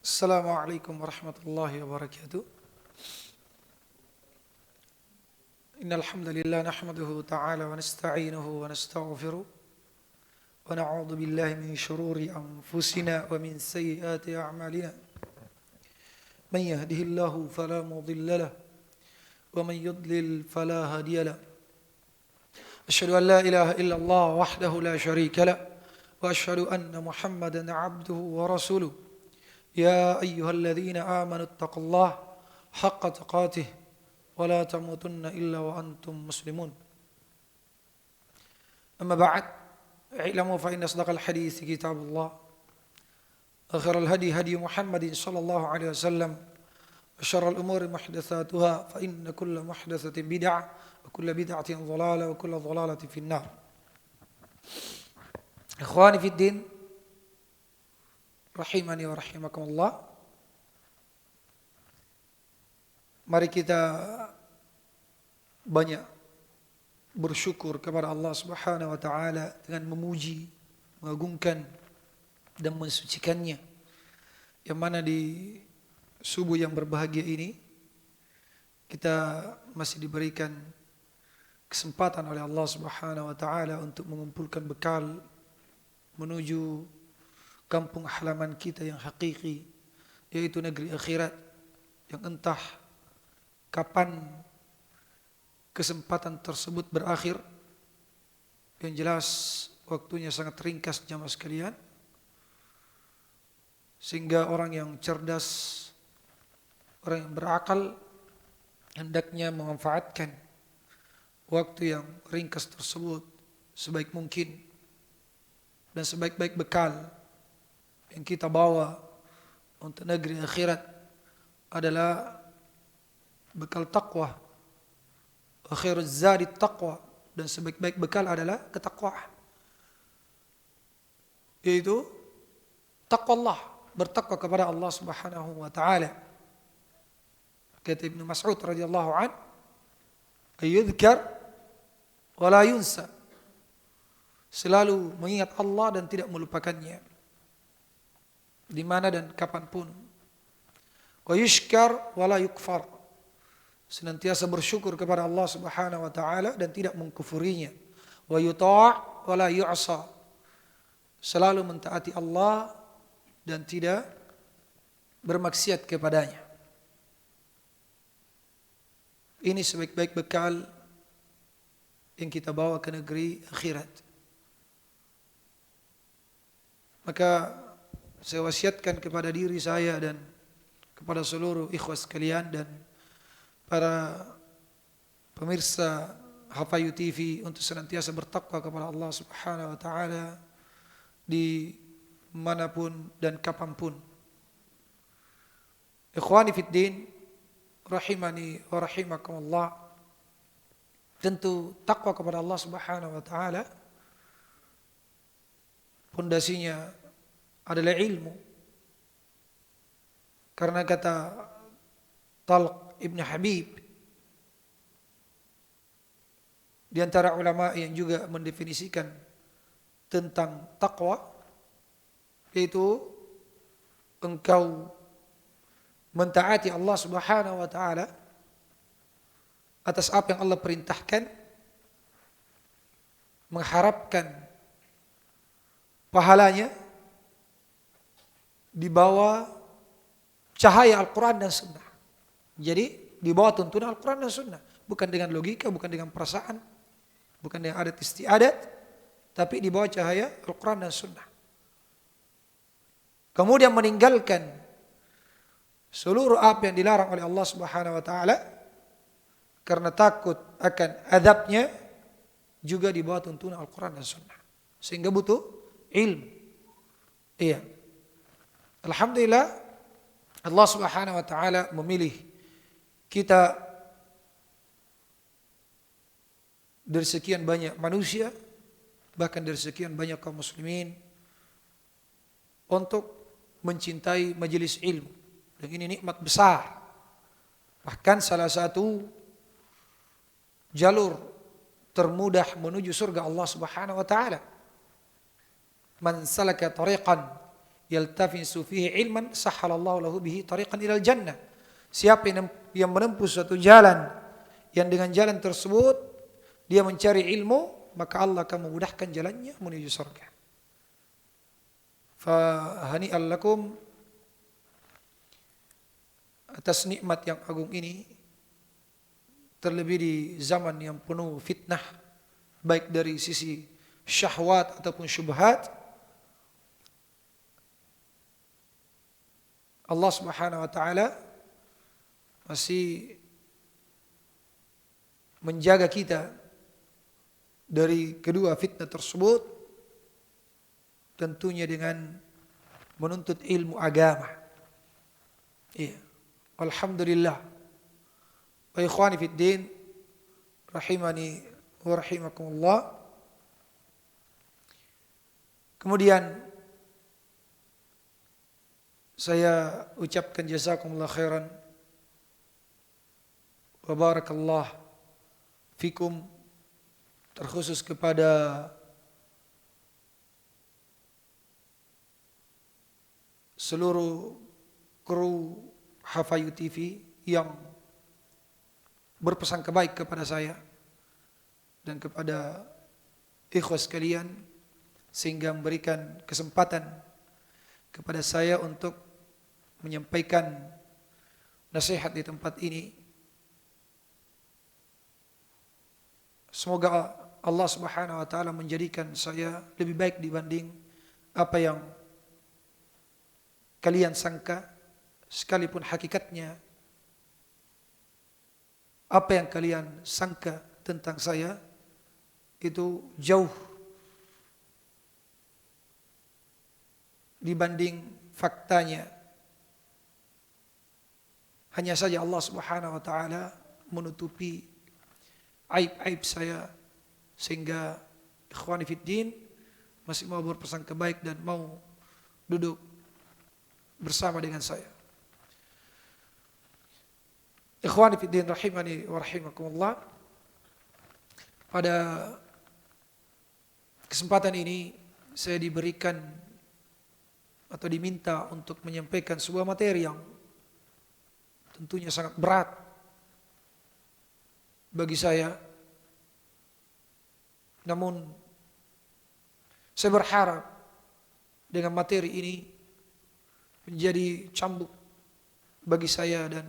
Assalamualaikum warahmatullahi wabarakatuh. Innal hamdalillah nahmaduhu ta'ala wa nasta'inuhu wa nastaghfiruh wa na'udzu billahi min shururi anfusina wa min sayyiati a'malina. Man yahdihillahu fala mudilla lahu wa man yudlil fala hadiya lahu. Asyhadu an la ilaha illallah wahdahu la syarika lahu wa asyhadu anna Muhammadan 'abduhu wa rasuluh. يا أيها الذين آمنوا اتقوا الله حق تقاته ولا تموتن إلا وأنتم مسلمون أما بعد اعلموا فإن أصدق الحديث كتاب الله وخير الهدي هدي محمد صلى الله عليه وسلم وشر الأمور محدثاتها فإن كل محدثة بدعة وكل بدعة ضلالة وكل ضلالة في النار. إخواني في الدين rahimani wa rahimakumullah. Mari kita banyak bersyukur kepada Allah Subhanahu wa taala dengan memuji, mengagungkan dan mensucikannya. Yang mana di subuh yang berbahagia ini kita masih diberikan kesempatan oleh Allah Subhanahu wa taala untuk mengumpulkan bekal menuju kampung halaman kita yang hakiki, yaitu negeri akhirat, yang entah kapan kesempatan tersebut berakhir. Yang jelas waktunya sangat ringkas jamaah sekalian, sehingga orang yang cerdas, orang yang berakal hendaknya memanfaatkan waktu yang ringkas tersebut sebaik mungkin, dan sebaik-baik bekal yang kita bawa untuk negeri akhirat adalah bekal taqwa. Khairuz zadi taqwa, dan sebaik-baik bekal adalah ketakwaan, yaitu taqwa Allah, bertakwa kepada Allah Subhanahu wa taala. Kata Ibnu Mas'ud radhiyallahu an, ayyudhkar wa la yunsa, selalu mengingat Allah dan tidak melupakannya di mana dan kapanpun. Wa yushkar wa la yukfar, senantiasa bersyukur kepada Allah Subhanahu wa taala dan tidak mengkufurinya. Wa yuta' wa la yu'sa, selalu mentaati Allah dan tidak bermaksiat kepadanya. Ini sebaik-baik bekal yang kita bawa ke negeri akhirat. Maka saya wasiatkan kepada diri saya dan kepada seluruh ikhwas sekalian dan para pemirsa Hafayu TV untuk senantiasa bertakwa kepada Allah Subhanahu wa taala di manapun dan kapanpun. Ikhwani fid din, rahimani wa rahimakumullah. Tentu takwa kepada Allah Subhanahu wa taala pondasinya adalah ilmu. Karena kata Talq ibn Habib, di antara ulama yang juga mendefinisikan tentang takwa, yaitu engkau mentaati Allah Subhanahu wa taala atas apa yang Allah perintahkan, mengharapkan pahalanya di bawah cahaya Al-Quran dan Sunnah. Jadi di bawah tuntunan Al-Quran dan Sunnah, bukan dengan logika, bukan dengan perasaan, bukan dengan adat istiadat, tapi di bawah cahaya Al-Quran dan Sunnah. Kemudian meninggalkan seluruh apa yang dilarang oleh Allah Subhanahu wa taala karena takut akan azabnya, juga di bawah tuntunan Al-Quran dan Sunnah. Sehingga butuh ilmu. Iya. Alhamdulillah, Allah Subhanahu wa taala memilih kita dari sekian banyak manusia, bahkan dari sekian banyak kaum muslimin, untuk mencintai majelis ilmu. Dan ini nikmat besar. Bahkan salah satu jalur termudah menuju surga Allah Subhanahu wa taala. Man salaka tariqan yaltafisu fihi ilman sahhalallahu lahu bihi tariqan ilal jannah. Siapa yang menempuh suatu jalan yang dengan jalan tersebut dia mencari ilmu, maka Allah akan memudahkan jalannya menuju surga. Fahani'an lakum atas nikmat yang agung ini, terlebih di zaman yang penuh fitnah, baik dari sisi syahwat ataupun syubhat. Allah Subhanahu wa taala masih menjaga kita dari kedua fitnah tersebut, tentunya dengan menuntut ilmu agama. Iya. Alhamdulillah. Wa ikhwani fid din rahimani wa rahimakumullah. Kemudian saya ucapkan jazakumullah khairan wa barakallah fikum, terkhusus kepada seluruh kru Hafayu TV yang berpesan kebaik kepada saya dan kepada ikhwas sekalian, sehingga memberikan kesempatan kepada saya untuk menyampaikan nasihat di tempat ini. Semoga Allah Subhanahu wa taala menjadikan saya lebih baik dibanding apa yang kalian sangka, sekalipun hakikatnya apa yang kalian sangka tentang saya itu jauh dibanding faktanya. Hanya saja Allah Subhanahu wa taala menutupi aib-aib saya, sehingga ikhwani fid din masih mau berpesan kebaik dan mau duduk bersama dengan saya. Ikhwani fid din rahimani wa rahimakumullah. Pada kesempatan ini saya diberikan atau diminta untuk menyampaikan sebuah materi yang tentunya sangat berat bagi saya. Namun saya berharap dengan materi ini menjadi cambuk bagi saya, dan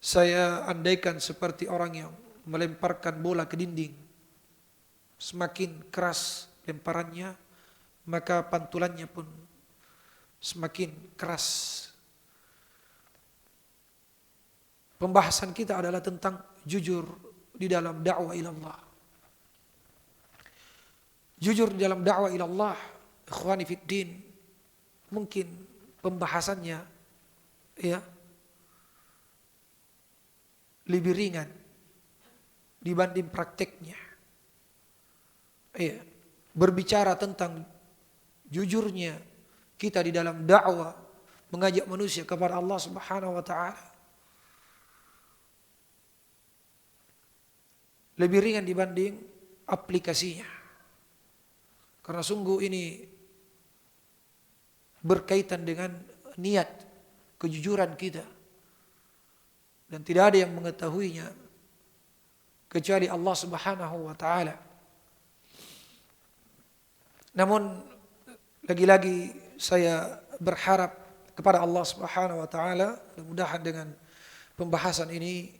saya andaikan seperti orang yang melemparkan bola ke dinding. Semakin keras lemparannya, maka pantulannya pun semakin keras. Pembahasan kita adalah tentang jujur di dalam dakwah ilallah. Jujur di dalam dakwah ilallah, ikhwani fid din, mungkin pembahasannya ya lebih ringan dibanding prakteknya. Ya, berbicara tentang jujurnya kita di dalam dakwah, mengajak manusia kepada Allah Subhanahu wa taala, lebih ringan dibanding aplikasinya. Karena sungguh ini berkaitan dengan niat, kejujuran kita, dan tidak ada yang mengetahuinya kecuali Allah Subhanahu wa taala. Namun lagi-lagi saya berharap kepada Allah Subhanahu wa taala, mudah-mudahan dengan pembahasan ini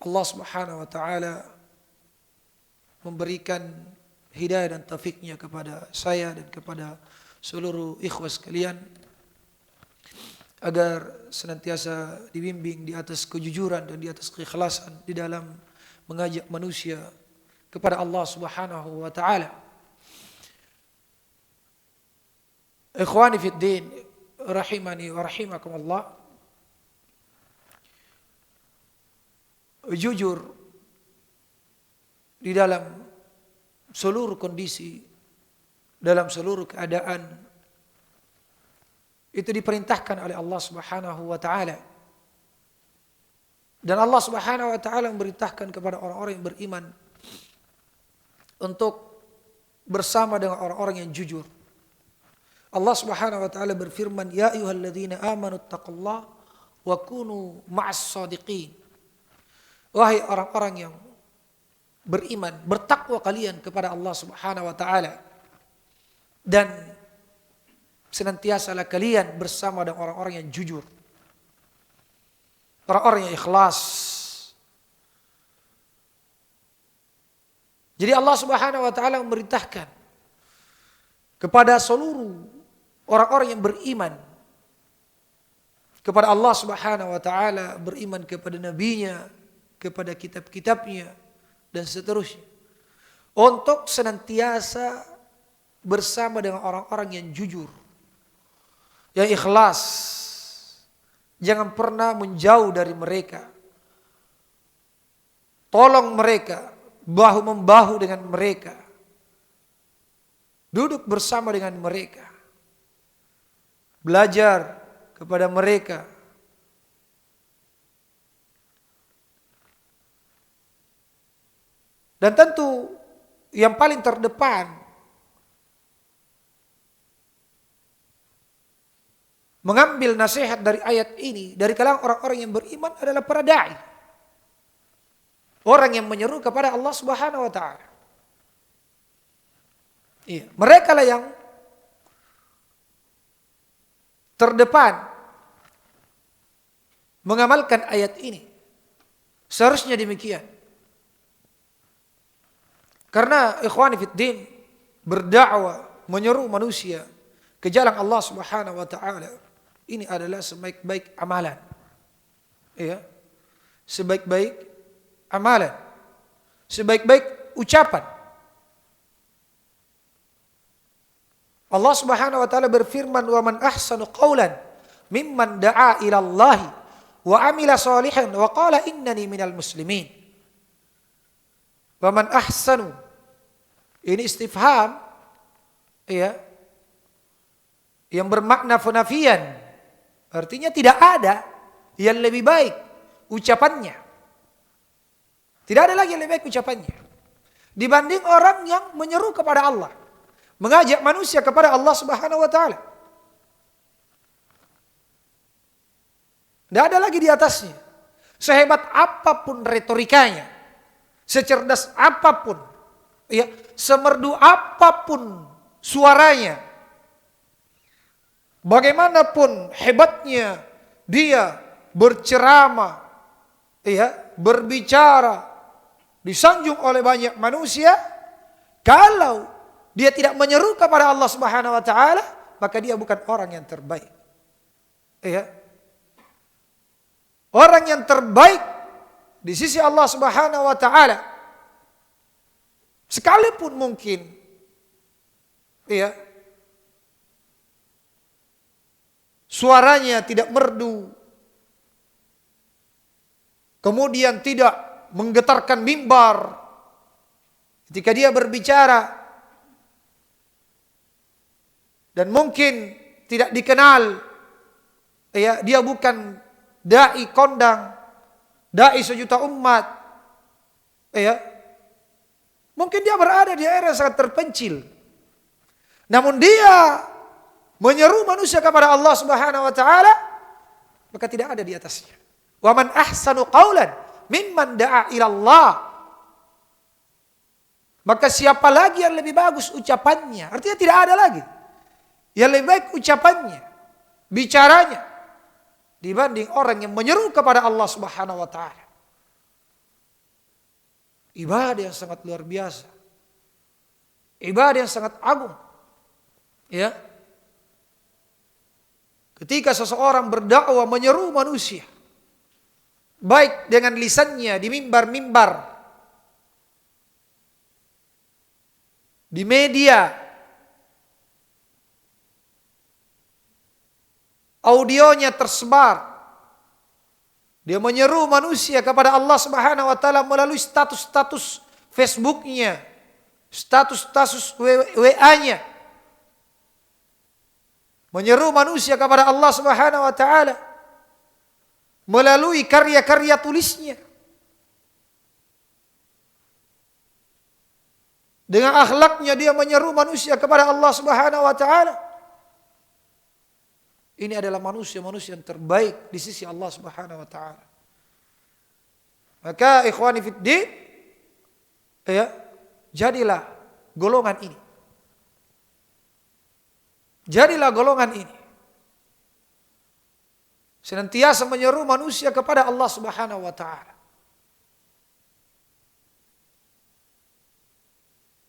Allah Subhanahu wa taala memberikan hidayah dan taufiknya kepada saya dan kepada seluruh ikhwas sekalian, agar senantiasa dibimbing di atas kejujuran dan di atas keikhlasan di dalam mengajak manusia kepada Allah Subhanahu wa taala. Ikhwani fid din rahimani wa rahimakumullah. Jujur di dalam seluruh kondisi, dalam seluruh keadaan, itu diperintahkan oleh Allah Subhanahu wa taala. Dan Allah Subhanahu wa taala memerintahkan kepada orang-orang yang beriman untuk bersama dengan orang-orang yang jujur. Allah Subhanahu wa taala berfirman, "Ya ayyuhalladzina amanu taqullaha wa kunu ma'as shadiqin." Wahai orang-orang yang beriman, bertakwa kalian kepada Allah Subhanahu wa taala dan senantiasalah kalian bersama dengan orang-orang yang jujur. Orang-orang yang ikhlas. Jadi Allah Subhanahu wa taala memerintahkan kepada seluruh orang-orang yang beriman kepada Allah Subhanahu wa taala, beriman kepada nabinya, kepada kitab-kitabnya dan seterusnya, untuk senantiasa bersama dengan orang-orang yang jujur, yang ikhlas. Jangan pernah menjauh dari mereka. Tolong mereka, bahu-membahu dengan mereka. Duduk bersama dengan mereka. Belajar kepada mereka. Dan tentu yang paling terdepan mengambil nasihat dari ayat ini dari kalangan orang-orang yang beriman adalah para dai. Orang yang menyeru kepada Allah Subhanahu wa taala. Iya, mereka lah yang terdepan mengamalkan ayat ini. Seharusnya demikian. Karena ikhwani fid din, berdakwah, menyeru manusia ke jalan Allah Subhanahu wa taala, ini adalah sebaik-baik amalan. Ya. Sebaik-baik amalan. Sebaik-baik ucapan. Allah Subhanahu wa taala berfirman, "Wa man ahsanu qawlan mimman da'a ila Allah wa amila salihan wa qala innani minal muslimin." Wa man ahsanu, ini istifham, ya, yang bermakna penafian. Artinya tidak ada yang lebih baik ucapannya. Tidak ada lagi yang lebih baik ucapannya dibanding orang yang menyeru kepada Allah, mengajak manusia kepada Allah Subhanahu wa taala. Tidak ada lagi di atasnya. Sehebat apapun retorikanya, secerdas apapun, ya, semerdu apapun suaranya, bagaimanapun hebatnya dia berceramah, ya, berbicara, disanjung oleh banyak manusia, kalau dia tidak menyeru kepada Allah Subhanahu wa taala, maka dia bukan orang yang terbaik. Ya. Orang yang terbaik di sisi Allah Subhanahu wa taala, sekalipun mungkin, ya, suaranya tidak merdu, kemudian tidak menggetarkan mimbar ketika dia berbicara, dan mungkin tidak dikenal, ya, dia bukan dai kondang, dai sejuta umat, ya, mungkin dia berada di daerah sangat terpencil, namun dia menyeru manusia kepada Allah Subhanahu wa taala, maka tidak ada di atasnya. Wa man ahsanu qawlan mimman da'a ila Allah. Maka siapa lagi yang lebih bagus ucapannya? Artinya tidak ada lagi yang lebih baik ucapannya, bicaranya, dibanding orang yang menyeru kepada Allah Subhanahu wa taala. Ibadah yang sangat luar biasa. Ibadah yang sangat agung. Ya. Ketika seseorang berdakwah menyeru manusia, baik dengan lisannya di mimbar-mimbar, di media, audionya tersebar, dia menyeru manusia kepada Allah Subhanahu wa taala melalui status-status Facebooknya, status-status WA-nya, menyeru manusia kepada Allah Subhanahu wa taala melalui karya-karya tulisnya. Dengan akhlaknya dia menyeru manusia kepada Allah Subhanahu wa taala. Ini adalah manusia-manusia yang terbaik di sisi Allah Subhanahu wa taala. Maka ikhwani fiddin, ya, jadilah golongan ini. Jadilah golongan ini. Senantiasa menyeru manusia kepada Allah Subhanahu wa taala.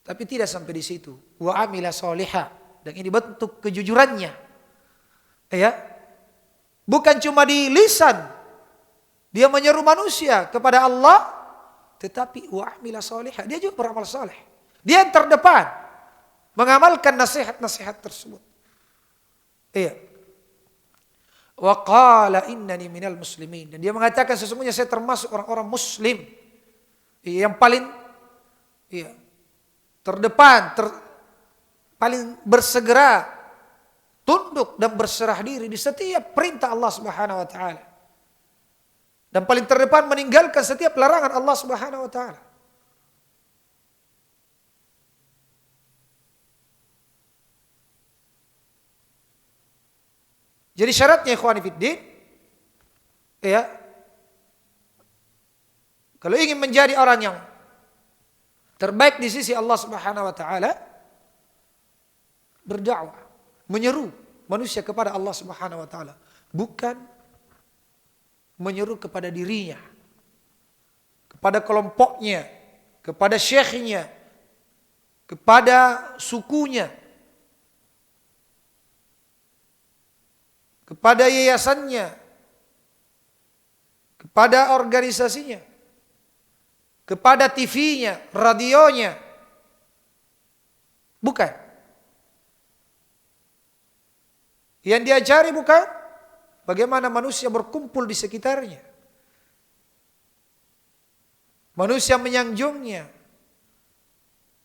Tapi tidak sampai di situ. Wa amila sholiha, dan ini bentuk kejujurannya. Ya. Bukan cuma di lisan dia menyeru manusia kepada Allah, tetapi wa amila sholiha, dia juga beramal saleh. Dia yang terdepan mengamalkan nasihat-nasihat tersebut. Iya. Wa qala innani minal muslimin, dan dia mengatakan sesungguhnya saya termasuk orang-orang muslim. Yang paling terdepan, paling bersegera tunduk dan berserah diri di setiap perintah Allah Subhanahu wa taala. Dan paling terdepan meninggalkan setiap larangan Allah Subhanahu wa taala. Jadi syaratnya ikhwani fiddin, ya, kalau ingin menjadi orang yang terbaik di sisi Allah Subhanahu wa taala, berdakwah, menyeru manusia kepada Allah Subhanahu wa taala, bukan menyeru kepada dirinya, kepada kelompoknya, kepada syekhnya, kepada sukunya, kepada yayasannya, kepada organisasinya, kepada TV-nya, radionya. Bukan. Yang diajari bukan bagaimana manusia berkumpul di sekitarnya, manusia menyanjungnya,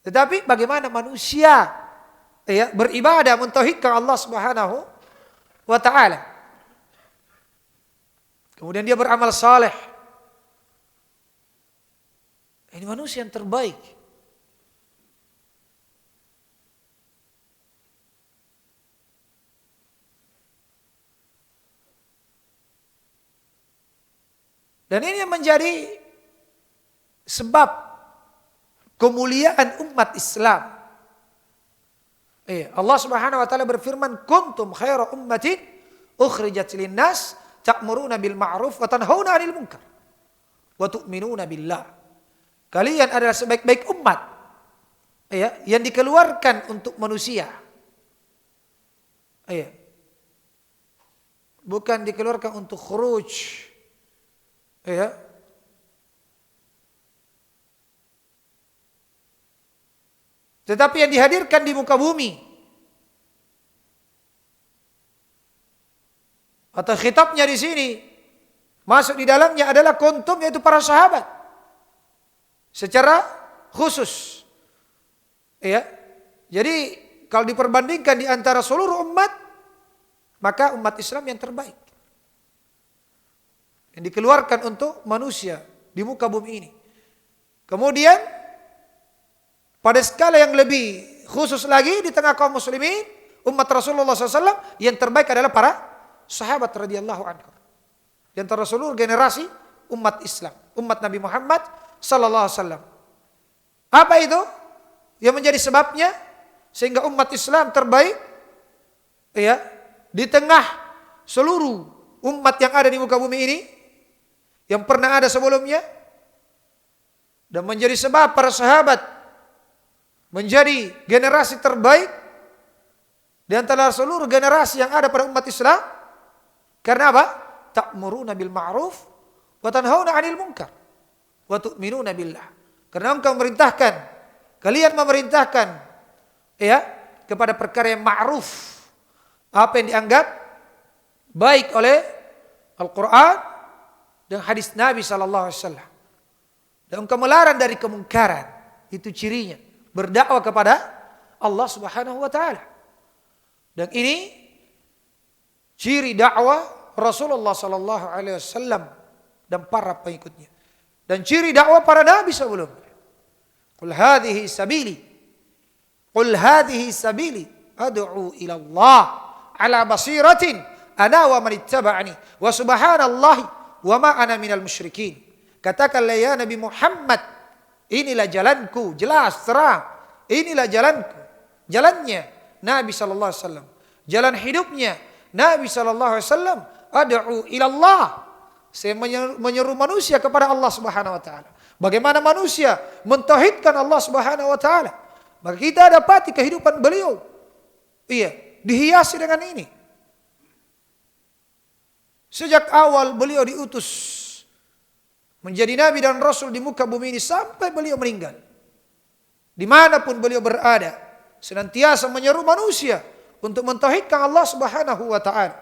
tetapi bagaimana manusia, ya, beribadah mentauhidkan Allah Subhanahu wa ta'ala. Kemudian dia beramal saleh. Ini manusia yang terbaik. Dan ini yang menjadi sebab kemuliaan umat Islam. Allah Subhanahu wa taala berfirman, "Kuntum khaira ummatin ukhrijat lin-nas ta'muruna bil ma'ruf wa tanhauna 'anil munkar wa tu'minuna billah." Kalian adalah sebaik-baik umat, ya, yang dikeluarkan untuk manusia. Ya. Bukan dikeluarkan untuk khuruj. Ya. Tetapi yang dihadirkan di muka bumi, atau khitabnya di sini masuk di dalamnya adalah kuntum, yaitu para sahabat secara khusus. Ya. Jadi kalau diperbandingkan di antara seluruh umat, maka umat Islam yang terbaik, yang dikeluarkan untuk manusia di muka bumi ini. Kemudian pada skala yang lebih khusus lagi di tengah kaum muslimin, umat Rasulullah SAW, yang terbaik adalah para sahabat radhiyallahu anhum. Di antara seluruh generasi umat Islam, umat Nabi Muhammad sallallahu alaihi wasallam. Apa itu yang menjadi sebabnya sehingga umat Islam terbaik? Ya, di tengah seluruh umat yang ada di muka bumi ini, yang pernah ada sebelumnya, dan menjadi sebab para sahabat menjadi generasi terbaik di antara seluruh generasi yang ada pada umat Islam. Karena apa? Ta'muruna bil ma'ruf wa tanhauna 'anil munkar wa tu'minuna billah. Karena engkau memerintahkan, kalian memerintahkan, ya, kepada perkara yang ma'ruf, apa yang dianggap baik oleh Al-Quran dan hadis Nabi sallallahu alaihi wasallam. Dan engkau melarang dari kemungkaran. Itu cirinya berdakwah kepada Allah Subhanahu wa taala. Dan ini ciri dakwah Rasulullah sallallahu alaihi wasallam dan para pengikutnya. Dan ciri dakwah para nabi sebelumnya. Qul hadhihi sabili Qul hadhihi sabili ad'u ila Allah ala basiratin ana wa man ittaba'ani wa subhanallahi wa ma ana minal musyrikin. Katakanlah ya Nabi Muhammad, inilah jalanku, jelas terang. Inilah jalanku, jalannya Nabi sallallahu alaihi wasallam. Jalan hidupnya Nabi sallallahu alaihi wasallam, ad'u ila Allah. Saya menyeru manusia kepada Allah Subhanahu wa taala. Bagaimana manusia mentauhidkan Allah Subhanahu wa taala? Maka kita dapati kehidupan beliau. Iya, dihiasi dengan ini. Sejak awal beliau diutus menjadi nabi dan rasul di muka bumi ini sampai beliau meninggal. Dimanapun beliau berada, senantiasa menyeru manusia untuk mentauhidkan Allah Subhanahu wa taala.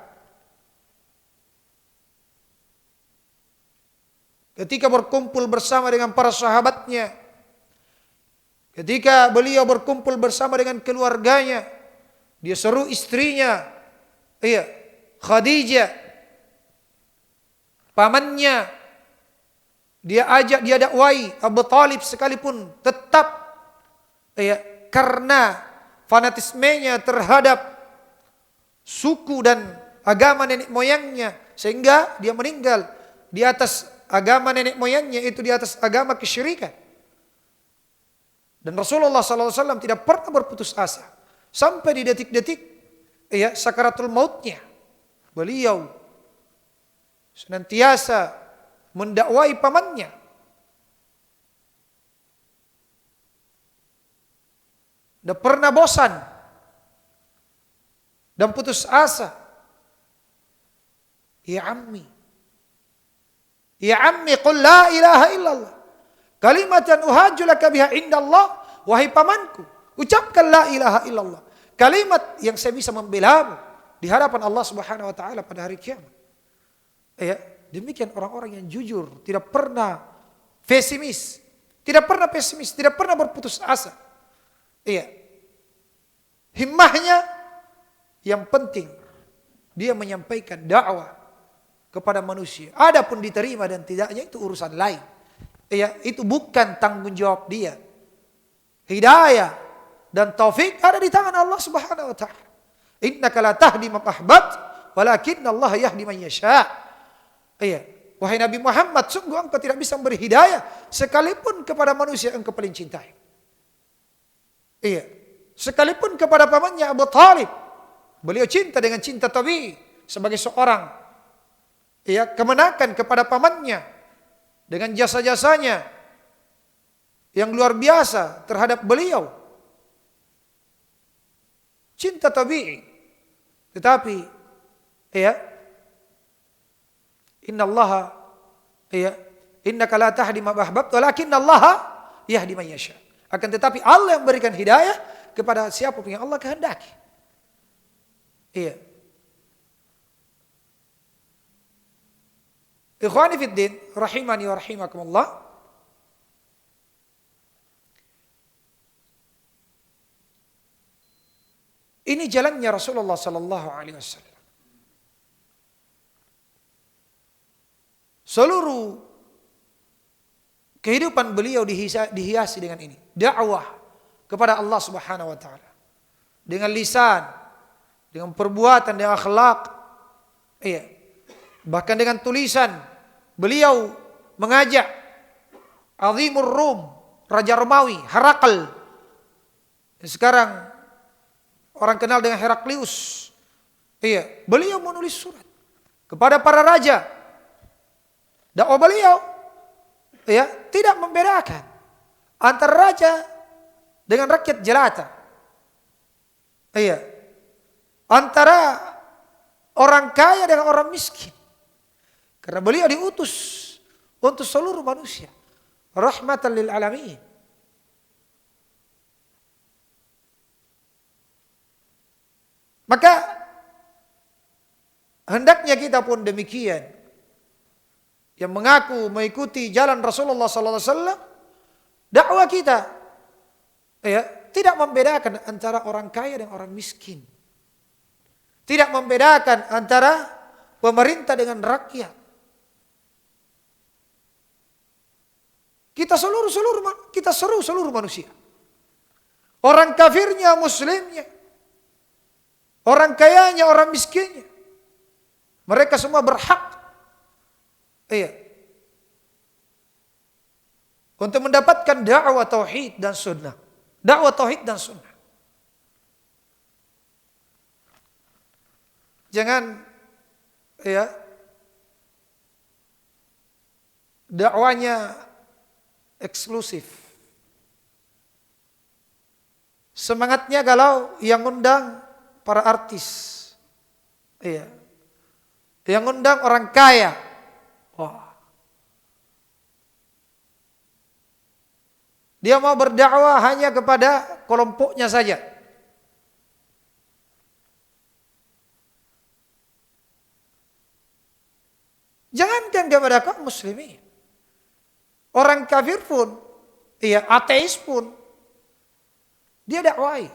Ketika berkumpul bersama dengan para sahabatnya, ketika beliau berkumpul bersama dengan keluarganya, dia seru istrinya, Khadijah, pamannya, dia ajak, dia dakwai Abu Talib sekalipun tetap karena fanatismenya terhadap suku dan agama nenek moyangnya, sehingga dia meninggal di atas agama nenek moyangnya, itu di atas agama kesyirikan. Dan Rasulullah SAW tidak pernah berputus asa sampai di detik-detik sakaratul mautnya. Beliau senantiasa mendakwai pamannya. Tidak pernah bosan dan putus asa. Ya ammi, qul la ilaha illallah kalimatan uhajju laka biha indallah. Wahai pamanku, ucapkan la ilaha illallah, kalimat yang saya bisa membelamu di hadapan Allah Subhanahu wa taala pada hari kiamat. Demikian orang-orang yang jujur, tidak pernah pesimis, tidak pernah berputus asa. Himmahnya yang penting dia menyampaikan dakwah kepada manusia. Adapun diterima dan tidaknya itu urusan lain. Itu bukan tanggung jawab dia. Hidayah dan taufik ada di tangan Allah Subhanahu wa taala. Innaka la tahdi man ahbabta walakinna Allah yahdi man yasha. Wahai Nabi Muhammad, sungguh engkau tidak bisa memberi hidayah sekalipun kepada manusia yang engkau paling cintai. Sekalipun kepada pamannya Abu Talib, beliau cinta dengan cinta tabii sebagai seorang kemenakan kepada pamannya dengan jasa-jasanya yang luar biasa terhadap beliau. Cinta tabii. Tetapi innaka la tahdi man ahbabta walakinna Allah yahdi man yasha. Akan tetapi Allah yang memberikan hidayah kepada siapapun yang Allah kehendaki. Ikhwani fid din, rahimani wa rahimakumullah. Ini jalannya Rasulullah sallallahu alaihi wasallam. Seluruh kehidupan beliau dihiasi dengan ini, dakwah kepada Allah Subhanahu wa taala. Dengan lisan, dengan perbuatan, dengan akhlak. Bahkan dengan tulisan, beliau mengajak Azimur Rum, Raja Romawi, Herakl. Sekarang orang kenal dengan Heraklius. Beliau menulis surat kepada para raja. Dakwah beliau tidak membedakan antara raja dengan rakyat jelata. Antara orang kaya dengan orang miskin. Karena beliau diutus untuk seluruh manusia, rahmatan lil alamin. Maka hendaknya kita pun demikian, yang mengaku mengikuti jalan Rasulullah sallallahu alaihi wasallam, dakwah kita tidak membedakan antara orang kaya dan orang miskin. Tidak membedakan antara pemerintah dengan rakyat. Kita seru seluruh manusia. Orang kafirnya, muslimnya. Orang kayanya, orang miskinnya. Mereka semua berhak. Untuk mendapatkan dakwah tauhid dan sunnah. Dakwah tauhid dan sunnah. Jangan dakwanya eksklusif. Semangatnya galau yang undang para artis. Yang undang orang kaya. Wah. Dia mau berdakwah hanya kepada kelompoknya saja. Jangankan kepada kaum muslimin. Orang kafir pun, ateis pun, dia dakwai.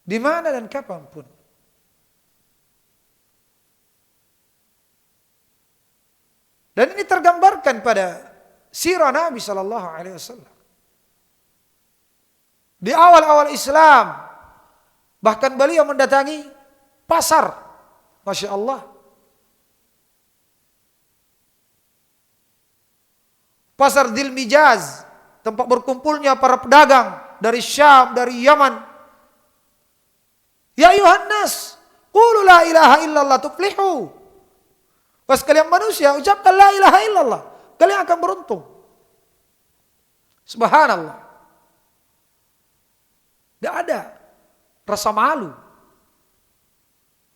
Di mana dan kapanpun. Dan ini tergambarkan pada sirah Nabi Sallallahu Alaihi Wasallam. Di awal-awal Islam, bahkan beliau mendatangi pasar, Masya Allah. Pasar Dhil Mijaz, tempat berkumpulnya para pedagang dari Syam, dari Yaman. Ya ayuhan nas, qulu la ilaha illallah tuflihu. Pas kalian manusia, ucapkan la ilaha illallah, kalian akan beruntung. Subhanallah. Tidak ada rasa malu.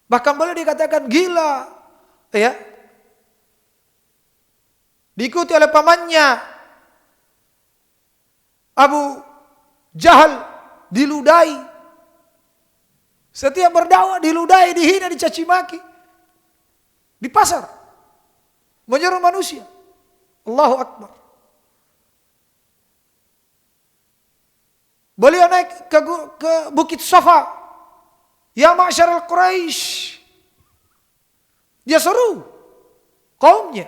Bahkan boleh dikatakan gila. Diikuti oleh pamannya Abu Jahal, diludahi. Setiap berdakwah diludahi, dihina, dicaci maki. Di pasar. Menyuruh manusia. Allahu Akbar. Beliau naik ke Bukit Safa. Ya ma'syaral Quraisy. Dia seru kaumnya.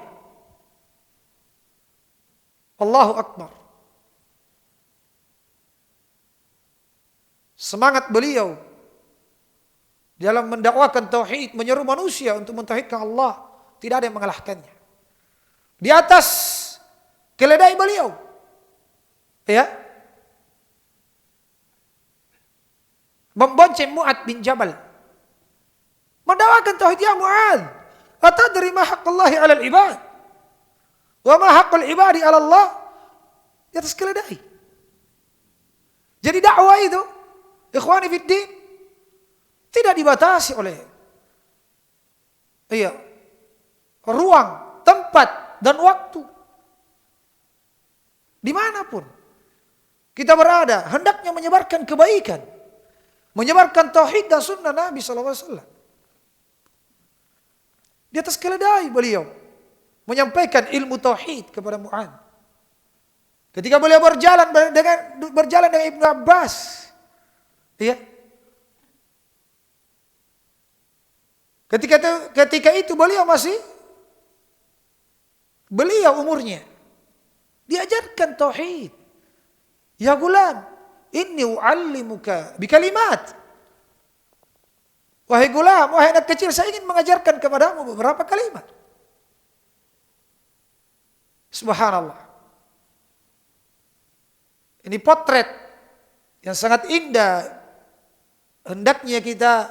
Allahu Akbar. Semangat beliau dalam mendakwakan tauhid, menyeru manusia untuk mentauhidkan Allah, tidak ada yang mengalahkannya. Di atas keledai beliau, membonceng Mu'ad bin Jabal, mendakwakan tauhid. Ya Mu'ad, atadri ma haqqullahi 'alal ibad wa ma haqqul ibadi 'ala Allah? Di atas keledai. Jadi dakwah itu, ikhwani fid din, tidak dibatasi oleh ruang, tempat, dan waktu. Dimanapun kita berada, hendaknya menyebarkan kebaikan, menyebarkan tauhid dan sunnah Nabi SAW. Di atas keledai beliau menyampaikan ilmu tauhid kepada Mu'ad. Ketika beliau berjalan dengan Ibnu Abbas, Ketika itu beliau masih umurnya. Diajarkan tauhid. Ya gulam, inni u'allimuka bikalimat. Wahai gulam, wahai anak kecil, saya ingin mengajarkan kepadamu beberapa kalimat. Subhanallah. Ini potret yang sangat indah. Hendaknya kita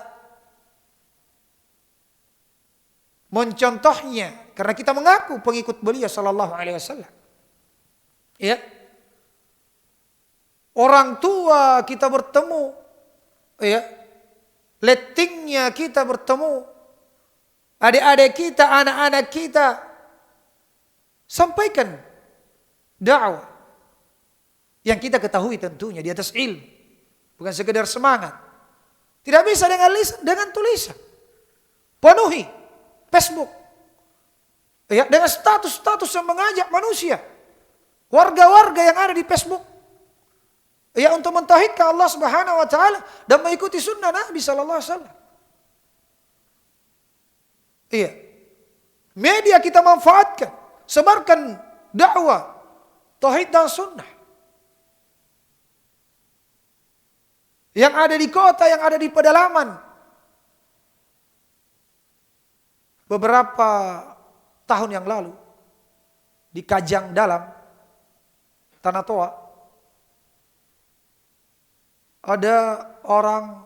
mencontohnya, karena kita mengaku pengikut beliau sallallahu alaihi wasallam. Orang tua kita bertemu, lettingnya kita bertemu, adik-adik kita, anak-anak kita, sampaikan dakwah yang kita ketahui tentunya di atas ilmu, bukan sekedar semangat. Tidak bisa dengan tulisan. Penuhi Facebook, dengan status-status yang mengajak manusia, warga-warga yang ada di Facebook, untuk mentauhidkan Allah Subhanahu Wa Taala dan mengikuti sunnah Nabi Sallallahu Alaihi Wasallam. Media kita manfaatkan, sebarkan dakwah tauhid dan sunnah. Yang ada di kota, yang ada di pedalaman. Beberapa tahun yang lalu, di Kajang Dalam, Tanah Toa, ada orang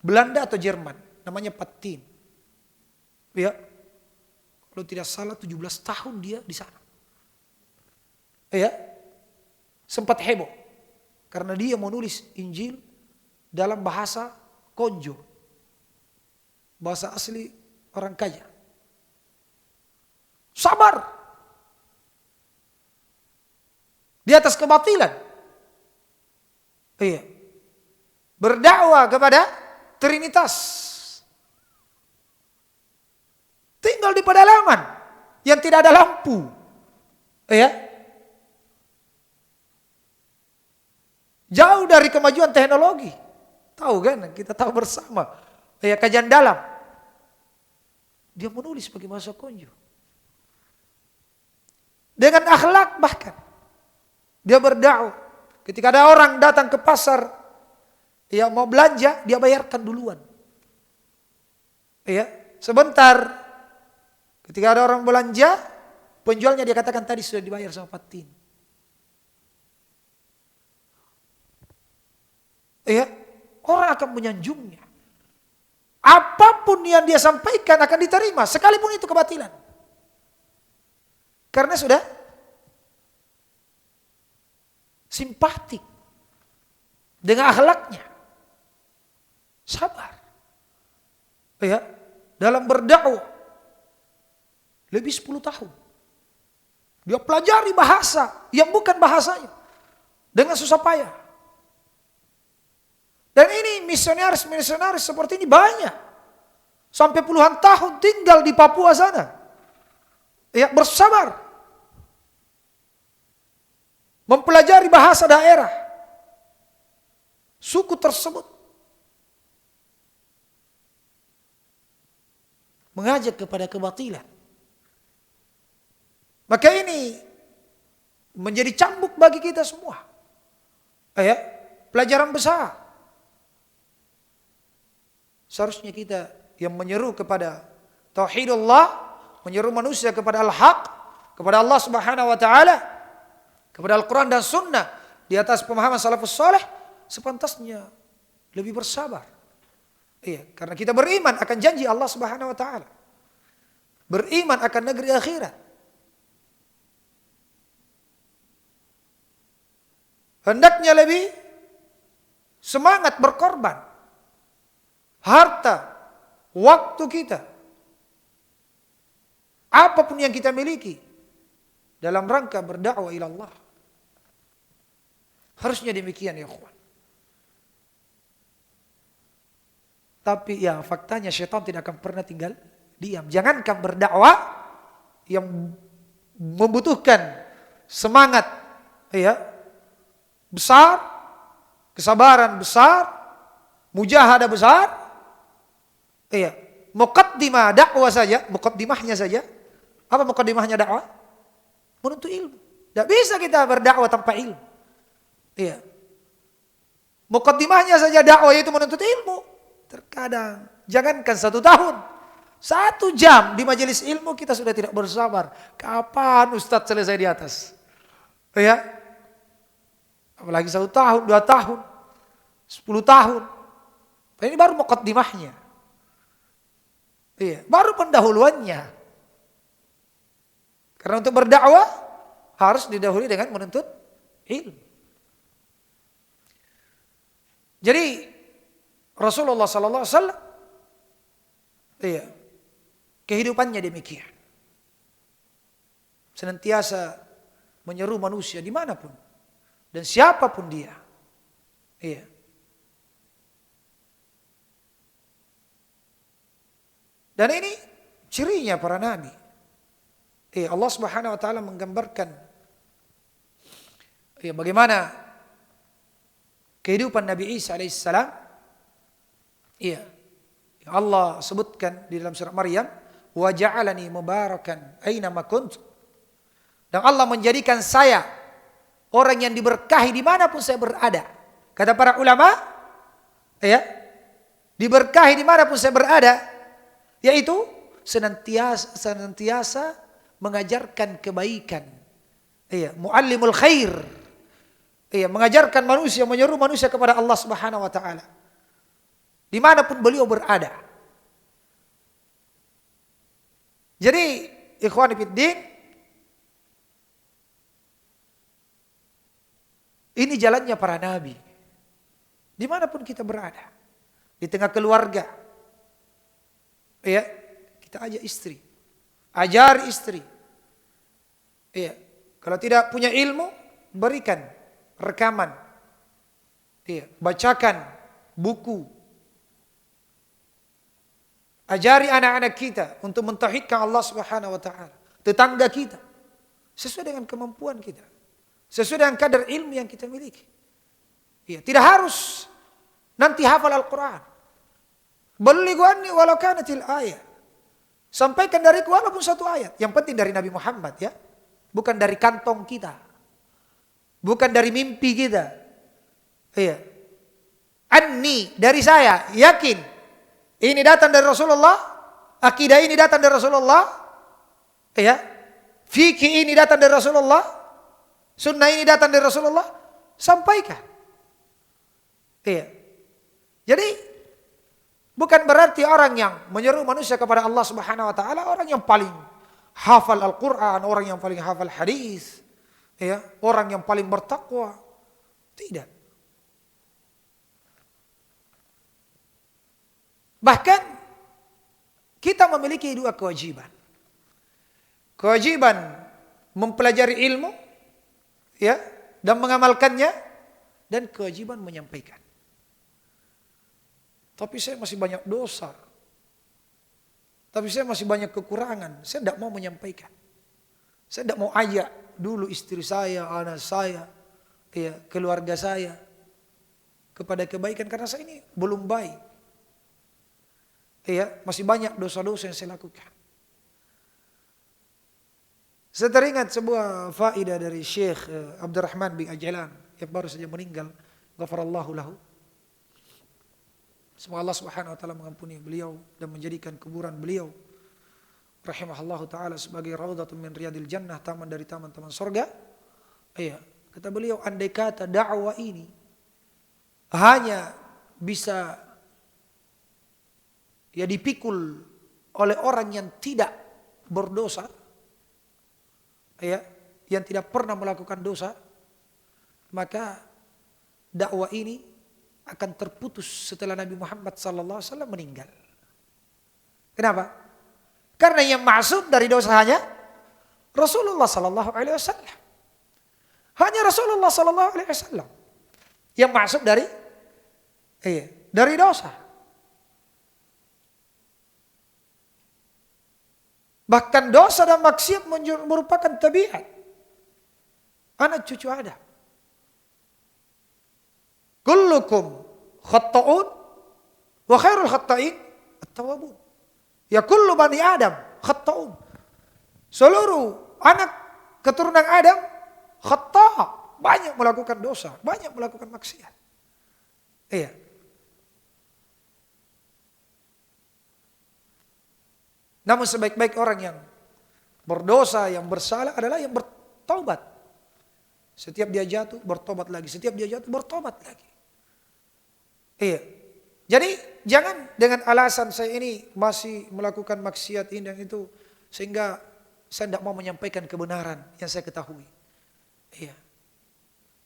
Belanda atau Jerman, namanya Patin. Ya, kalau tidak salah 17 tahun dia di sana. Ya, sempat heboh karena dia menulis Injil dalam bahasa Konjo, bahasa asli orang kaya. Sabar di atas kebatilan. Iya. Berdakwah kepada Trinitas. Tinggal di pedalaman yang tidak ada lampu. Iya. Jauh dari kemajuan teknologi. Tahu kan? Kita tahu bersama. Iya, kajian dalam. Dia menulis pakai bahasa Konjo. Dengan akhlak bahkan. Dia berdakwah. Ketika ada orang datang ke pasar, ya mau belanja, dia bayarkan duluan. Ya, sebentar. Ketika ada orang belanja, penjualnya dia katakan tadi sudah dibayar sama Patin. Ya, orang akan menyanjungnya. Apapun yang dia sampaikan akan diterima, sekalipun itu kebatilan. Karena sudah simpatik dengan akhlaknya. Sabar. Ya, dalam berdakwah lebih 10 tahun. Dia pelajari bahasa yang bukan bahasanya dengan susah payah. Dan ini misionaris seperti ini banyak. Sampai puluhan tahun tinggal di Papua sana. Ya, bersabar. Mempelajari bahasa daerah. Suku tersebut. Mengajak kepada kebatilan. Maka ini menjadi cambuk bagi kita semua. Ya, pelajaran besar. Seharusnya kita yang menyeru kepada tauhidullah, menyeru manusia kepada al-haq, kepada Allah Subhanahu wa taala, kepada Al-Qur'an dan sunnah di atas pemahaman salafus saleh, sepantasnya lebih bersabar. Iya, karena kita beriman akan janji Allah Subhanahu wa taala. Beriman akan negeri akhirat. Hendaknya lebih semangat berkorban. Harta, waktu kita, apapun yang kita miliki dalam rangka berdakwah ila Allah. Harusnya demikian ya kawan. Tapi ya faktanya syaitan tidak akan pernah tinggal diam. Jangankan berdakwah yang membutuhkan semangat ya besar, kesabaran besar, mujahadah besar. Iya, muqaddimah dakwah saja, muqaddimahnya saja. Apa muqaddimahnya dakwah? Menuntut ilmu. Tidak bisa kita berdakwah tanpa ilmu. Iya. Muqaddimahnya saja dakwah yaitu menuntut ilmu. Terkadang, jangankan 1 tahun, 1 jam di majelis ilmu kita sudah tidak bersabar. Kapan Ustadz selesai di atas? Iya. Apalagi 1 tahun, 2 tahun, 10 tahun. Ini baru muqaddimahnya. Iya, baru pendahuluannya. Karena untuk berdakwah harus didahului dengan menuntut ilmu. Jadi Rasulullah sallallahu alaihi wasallam iya, kehidupannya demikian. Senantiasa menyeru manusia dimanapun dan siapapun dia. Iya. Dan ini cirinya para nabi. Allah Subhanahu wa taala menggambarkan bagaimana kehidupan Nabi Isa alaihissalam. Allah sebutkan di dalam surah Maryam, wa ja'alani mubarakan aina ma kuntu Dan Allah menjadikan saya orang yang diberkahi dimanapun saya berada. Kata para ulama, ya, diberkahi dimanapun saya berada, yaitu senantiasa mengajarkan kebaikan. Iya, muallimul khair. Iya, mengajarkan manusia, menyeru manusia kepada Allah Subhanahu wa taala. Dimanapun beliau berada. Jadi, ikhwan fillah, ini jalannya para nabi. Dimanapun kita berada. Di tengah keluarga. Ya, kita ajak istri. Ajar istri. Ya, kalau tidak punya ilmu, berikan rekaman. Ya, bacakan buku. Ajari anak-anak kita untuk mentauhidkan Allah Subhanahu wa taala. Tetangga kita. Sesuai dengan kemampuan kita. Sesuai dengan kadar ilmu yang kita miliki. Ya, tidak harus nanti hafal Al-Quran. Balighu anni walau kanatil ayat. Sampaikan dariku walaupun satu ayat. Yang penting dari Nabi Muhammad, ya. Bukan dari kantong kita. Bukan dari mimpi kita. Iya. Anni, dari saya, yakin. Ini datang dari Rasulullah. Akidah ini datang dari Rasulullah. Iya. Fikih ini datang dari Rasulullah. Sunnah ini datang dari Rasulullah. Sampaikan. Iya. Jadi bukan berarti orang yang menyeru manusia kepada Allah Subhanahu wa taala orang yang paling hafal Al-Qur'an, orang yang paling hafal hadis, ya, orang yang paling bertakwa. Tidak. Bahkan kita memiliki dua kewajiban. Kewajiban mempelajari ilmu, ya, dan mengamalkannya, dan kewajiban menyampaikan. Tapi saya masih banyak dosa. Tapi saya masih banyak kekurangan. Saya tidak mau menyampaikan. Saya tidak mau ajak dulu istri saya, anak saya, ya, keluarga saya kepada kebaikan. Karena saya ini belum baik. Ya, masih banyak dosa-dosa yang saya lakukan. Saya teringat sebuah faedah dari Syekh Abdurrahman bin Ajlan yang baru saja meninggal. Ghafarallahu lahu. Semoga Allah Subhanahu wa taala mengampuni beliau dan menjadikan kuburan beliau rahimahullahu taala sebagai raudhatun min riyadil jannah, taman dari taman-taman surga. Iya, kata beliau, andai kata dakwah ini hanya bisa ya dipikul oleh orang yang tidak berdosa, ya, yang tidak pernah melakukan dosa, maka dakwah ini akan terputus setelah Nabi Muhammad SAW meninggal. Kenapa? Karena yang maksud dari dosa hanya Rasulullah SAW. Hanya Rasulullah SAW yang maksud dari dosa. Bahkan dosa dan maksiat merupakan tabiat anak cucu Adam. Kullukum khatta'un wa khairul khatta'in at-tawwabun. Ya kullu bani Adam khatta'un. Seluruh anak keturunan Adam khata', banyak melakukan dosa, banyak melakukan maksiat. Iya. Namun sebaik-baik orang yang berdosa, yang bersalah adalah yang bertaubat. Setiap dia jatuh bertobat lagi, setiap dia jatuh bertobat lagi. Iya. Jadi jangan dengan alasan saya ini masih melakukan maksiat ini dan itu sehingga saya tidak mau menyampaikan kebenaran yang saya ketahui. Iya.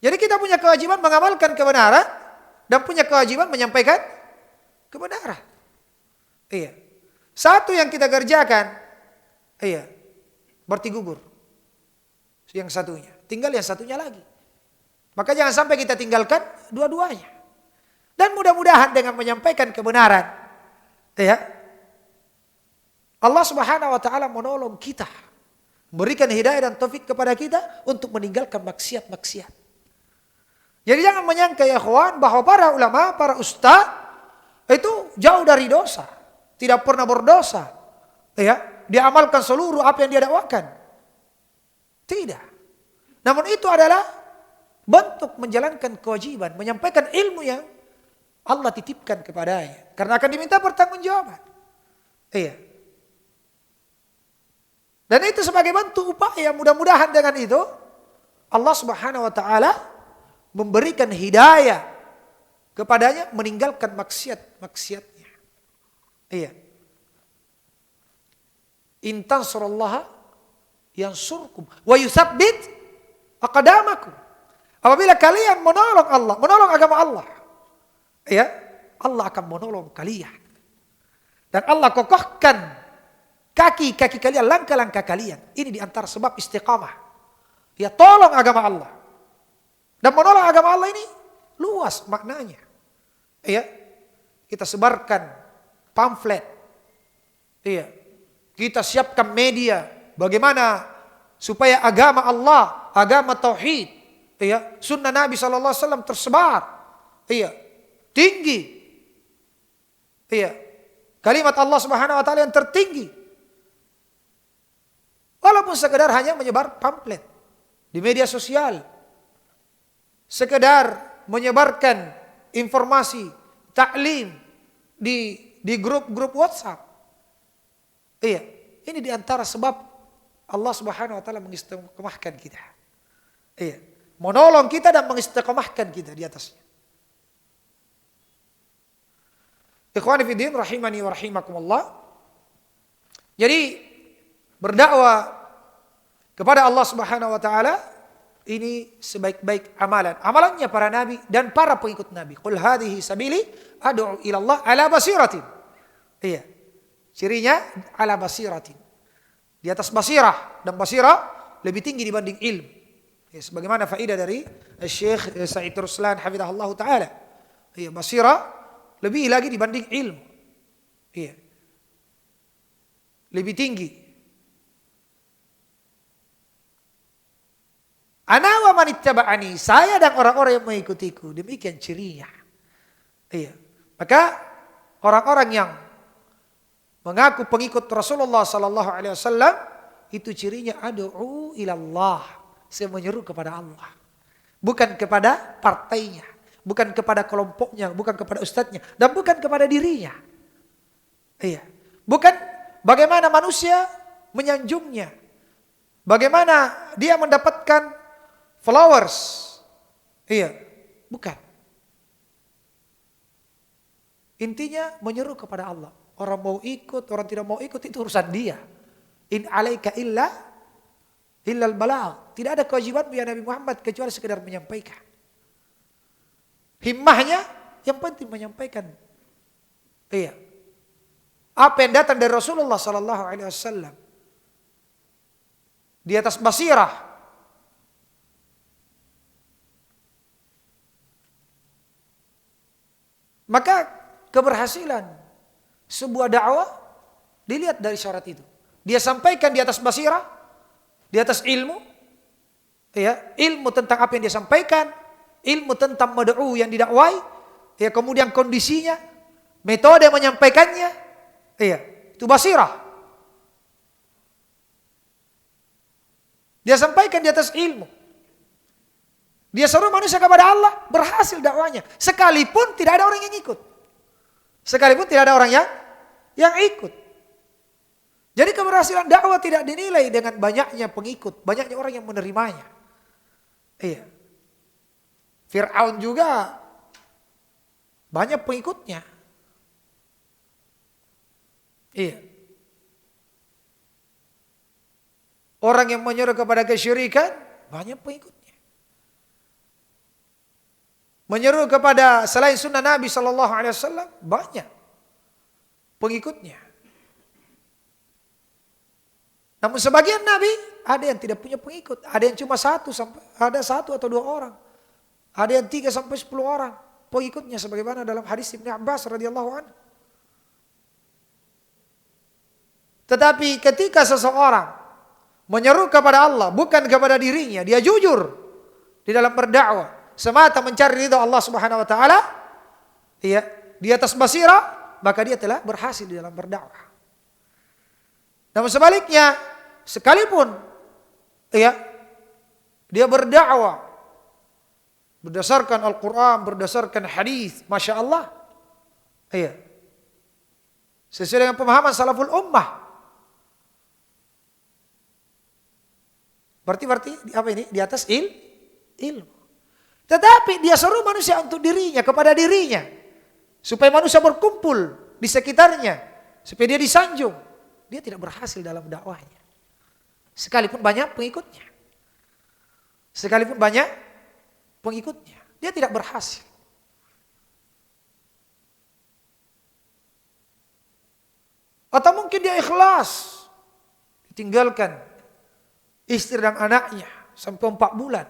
Jadi kita punya kewajiban mengamalkan kebenaran dan punya kewajiban menyampaikan kebenaran. Iya. Satu yang kita kerjakan, iya, berarti gugur. Yang satunya, tinggal yang satunya lagi. Maka jangan sampai kita tinggalkan dua-duanya. Dan mudah-mudahan dengan menyampaikan kebenaran, ya, Allah Subhanahu wa taala menolong kita, memberikan hidayah dan taufik kepada kita untuk meninggalkan maksiat-maksiat. Jadi jangan menyangka ya kawan bahwa para ulama, para ustaz itu jauh dari dosa, tidak pernah berdosa, ya, dia amalkan seluruh apa yang dia dakwakan. Tidak. Namun itu adalah bentuk menjalankan kewajiban, menyampaikan ilmu yang Allah titipkan kepadanya. Karena akan diminta pertanggungjawaban. Iya. Dan itu sebagai bentuk upaya, mudah-mudahan dengan itu Allah Subhanahu wa taala memberikan hidayah kepadanya meninggalkan maksiatnya. Iya. In tansurullaha yansurkum wa yutsabbit aqdamakum. Apabila kalian menolong Allah, menolong agama Allah, ya, Allah akan menolong kalian. Dan Allah kokohkan kaki-kaki kalian, langkah-langkah kalian. Ini diantara sebab istiqamah. Ya, tolong agama Allah. Dan menolong agama Allah ini luas maknanya. Ya, kita sebarkan pamflet. Iya. Kita siapkan media bagaimana supaya agama Allah, agama tauhid, iya, sunnah Nabi SAW tersebar, iya, tinggi, iya, kalimat Allah Subhanahu Wa Taala yang tertinggi, walaupun sekedar hanya menyebar pamflet di media sosial, sekedar menyebarkan informasi taklim di grup-grup WhatsApp, iya, ini diantara sebab Allah Subhanahu Wa Taala mengistiqomahkan kita. Iya, menolong kita dan mengistiqomahkan kita di atasnya. Ikhwani fi din rahimani wa rahimakumullah. Jadi berdakwah kepada Allah Subhanahu wa taala ini sebaik-baik amalan. Amalannya para nabi dan para pengikut nabi. Qul hadhihi sabili ad'u ila Allah ala basiratin. Iya. Cirinya ala basiratin. Di atas basirah, dan basirah lebih tinggi dibanding ilmu. Ya, sebagaimana faedah dari Syekh Sa'id Ruslan hafizahullah taala. Ya, basirah lebih lagi dibanding ilmu. Iya. Lebih tinggi. Ana wa man ittaba'ani, saya dan orang-orang yang mengikutiku, demikian cirinya. Iya. Maka orang-orang yang mengaku pengikut Rasulullah sallallahu alaihi wasallam itu cirinya ad'u ilallah, saya menyeru kepada Allah. Bukan kepada partainya, bukan kepada kelompoknya, bukan kepada ustadznya, dan bukan kepada dirinya. Iya. Bukan bagaimana manusia menyanjungnya. Bagaimana dia mendapatkan followers. Iya, bukan. Intinya menyeru kepada Allah. Orang mau ikut, orang tidak mau ikut itu urusan dia. In alaika illal balagh. Tidak ada kewajiban ya Nabi Muhammad kecuali sekedar menyampaikan. Himmahnya yang penting menyampaikan. Iya. Apa yang datang dari Rasulullah sallallahu alaihi wasallam. Di atas basirah. Maka keberhasilan sebuah dakwah dilihat dari syarat itu. Dia sampaikan di atas basirah, di atas ilmu, ya, ilmu tentang apa yang dia sampaikan, ilmu tentang mad'u yang didakwai, ya, kemudian kondisinya, metode menyampaikannya, ya, itu basirah. Dia sampaikan di atas ilmu. Dia seru manusia kepada Allah, berhasil dakwanya. Sekalipun tidak ada orang yang ikut. Sekalipun tidak ada orang yang ikut. Jadi keberhasilan dakwah tidak dinilai dengan banyaknya pengikut, banyaknya orang yang menerimanya. Iya. Fir'aun juga banyak pengikutnya. Iya. Orang yang menyeru kepada kesyirikan banyak pengikutnya. Menyeru kepada selain sunnah Nabi sallallahu alaihi wasallam banyak pengikutnya. Namun sebagian nabi ada yang tidak punya pengikut, ada yang cuma ada satu atau dua orang, ada yang 3 sampai 10 orang pengikutnya, sebagaimana dalam hadis Ibnu Abbas radhiyallahu anhu. Tetapi ketika seseorang menyeru kepada Allah bukan kepada dirinya, dia jujur di dalam berdakwah, semata mencari ridha Allah Subhanahu wa taala, ya, di atas basirah, maka dia telah berhasil di dalam berdakwah. Namun sebaliknya, sekalipun ya Dia berdakwah berdasarkan Al-Quran, berdasarkan hadis, Masya Allah. Iya. Sesuai dengan pemahaman salaful ummah. Berarti apa ini? Di atas ilmu. Tetapi dia seru manusia untuk dirinya, kepada dirinya. Supaya manusia berkumpul di sekitarnya. Supaya dia disanjung. Dia tidak berhasil dalam dakwahnya. Sekalipun banyak pengikutnya. Dia tidak berhasil. Atau mungkin dia ikhlas. Ditinggalkan istri dan anaknya sampai 4 bulan.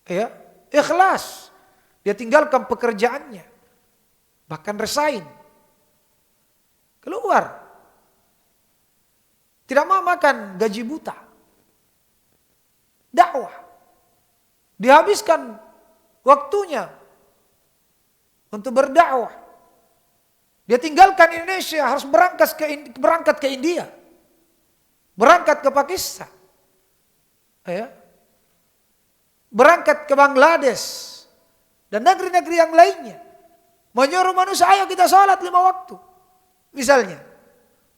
Ya, ikhlas. Dia tinggalkan pekerjaannya. Bahkan resign. Keluar. Tidak mau makan gaji buta. Dakwah. Dihabiskan waktunya untuk berdakwah. Dia tinggalkan Indonesia, harus berangkat ke India. Berangkat ke Pakistan. Ya. Berangkat ke Bangladesh. Dan negeri-negeri yang lainnya. Menyuruh manusia, ayo kita sholat 5 waktu. Misalnya.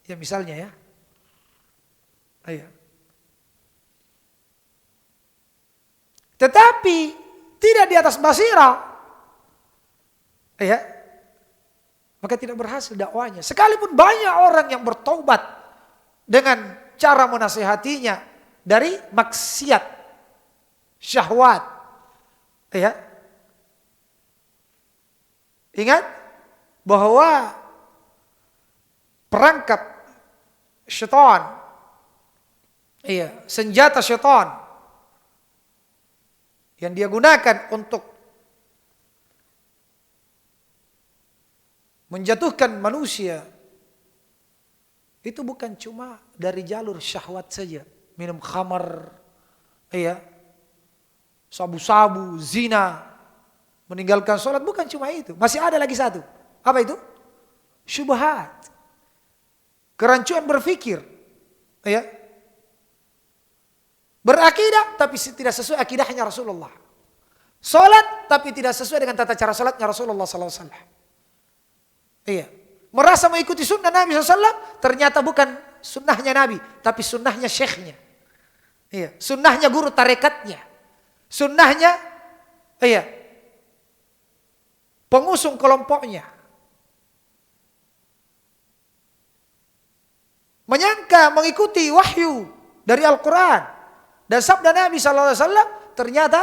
Ya misalnya ya. Ayo. Tetapi tidak di atas basirah. Ya. Maka tidak berhasil dakwanya. Sekalipun banyak orang yang bertobat dengan cara menasihatinya dari maksiat, syahwat. Ya. Ingat bahwa perangkap syaitan, senjata syaitan yang dia gunakan untuk menjatuhkan manusia itu bukan cuma dari jalur syahwat saja, minum khamar, sabu-sabu, zina, meninggalkan sholat, bukan cuma itu. Masih ada lagi satu. Apa itu? Syubhat. Kerancuan berpikir. Berakidah tapi tidak sesuai akidahnya Rasulullah. Sholat tapi tidak sesuai dengan tata cara sholatnya Rasulullah SAW. Merasa mengikuti sunnah Nabi SAW, ternyata bukan sunnahnya Nabi, tapi sunnahnya syekhnya. Sunnahnya guru tarekatnya. Sunnahnya pengusung kelompoknya. Menyangka mengikuti wahyu dari Al-Quran dan sabda Nabi SAW, ternyata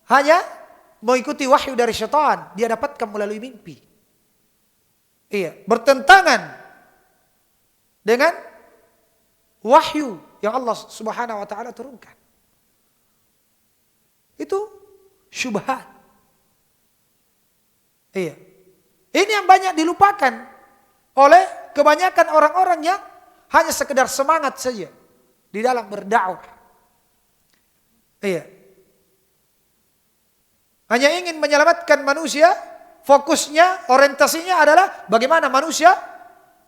hanya mengikuti wahyu dari syaitan. Dia dapatkan melalui mimpi. Bertentangan dengan wahyu yang Allah Subhanahu wa taala turunkan. Itu syubhat. Ini yang banyak dilupakan oleh kebanyakan orang-orang yang hanya sekedar semangat saja di dalam berdakwah. Hanya ingin menyelamatkan manusia, fokusnya, orientasinya adalah bagaimana manusia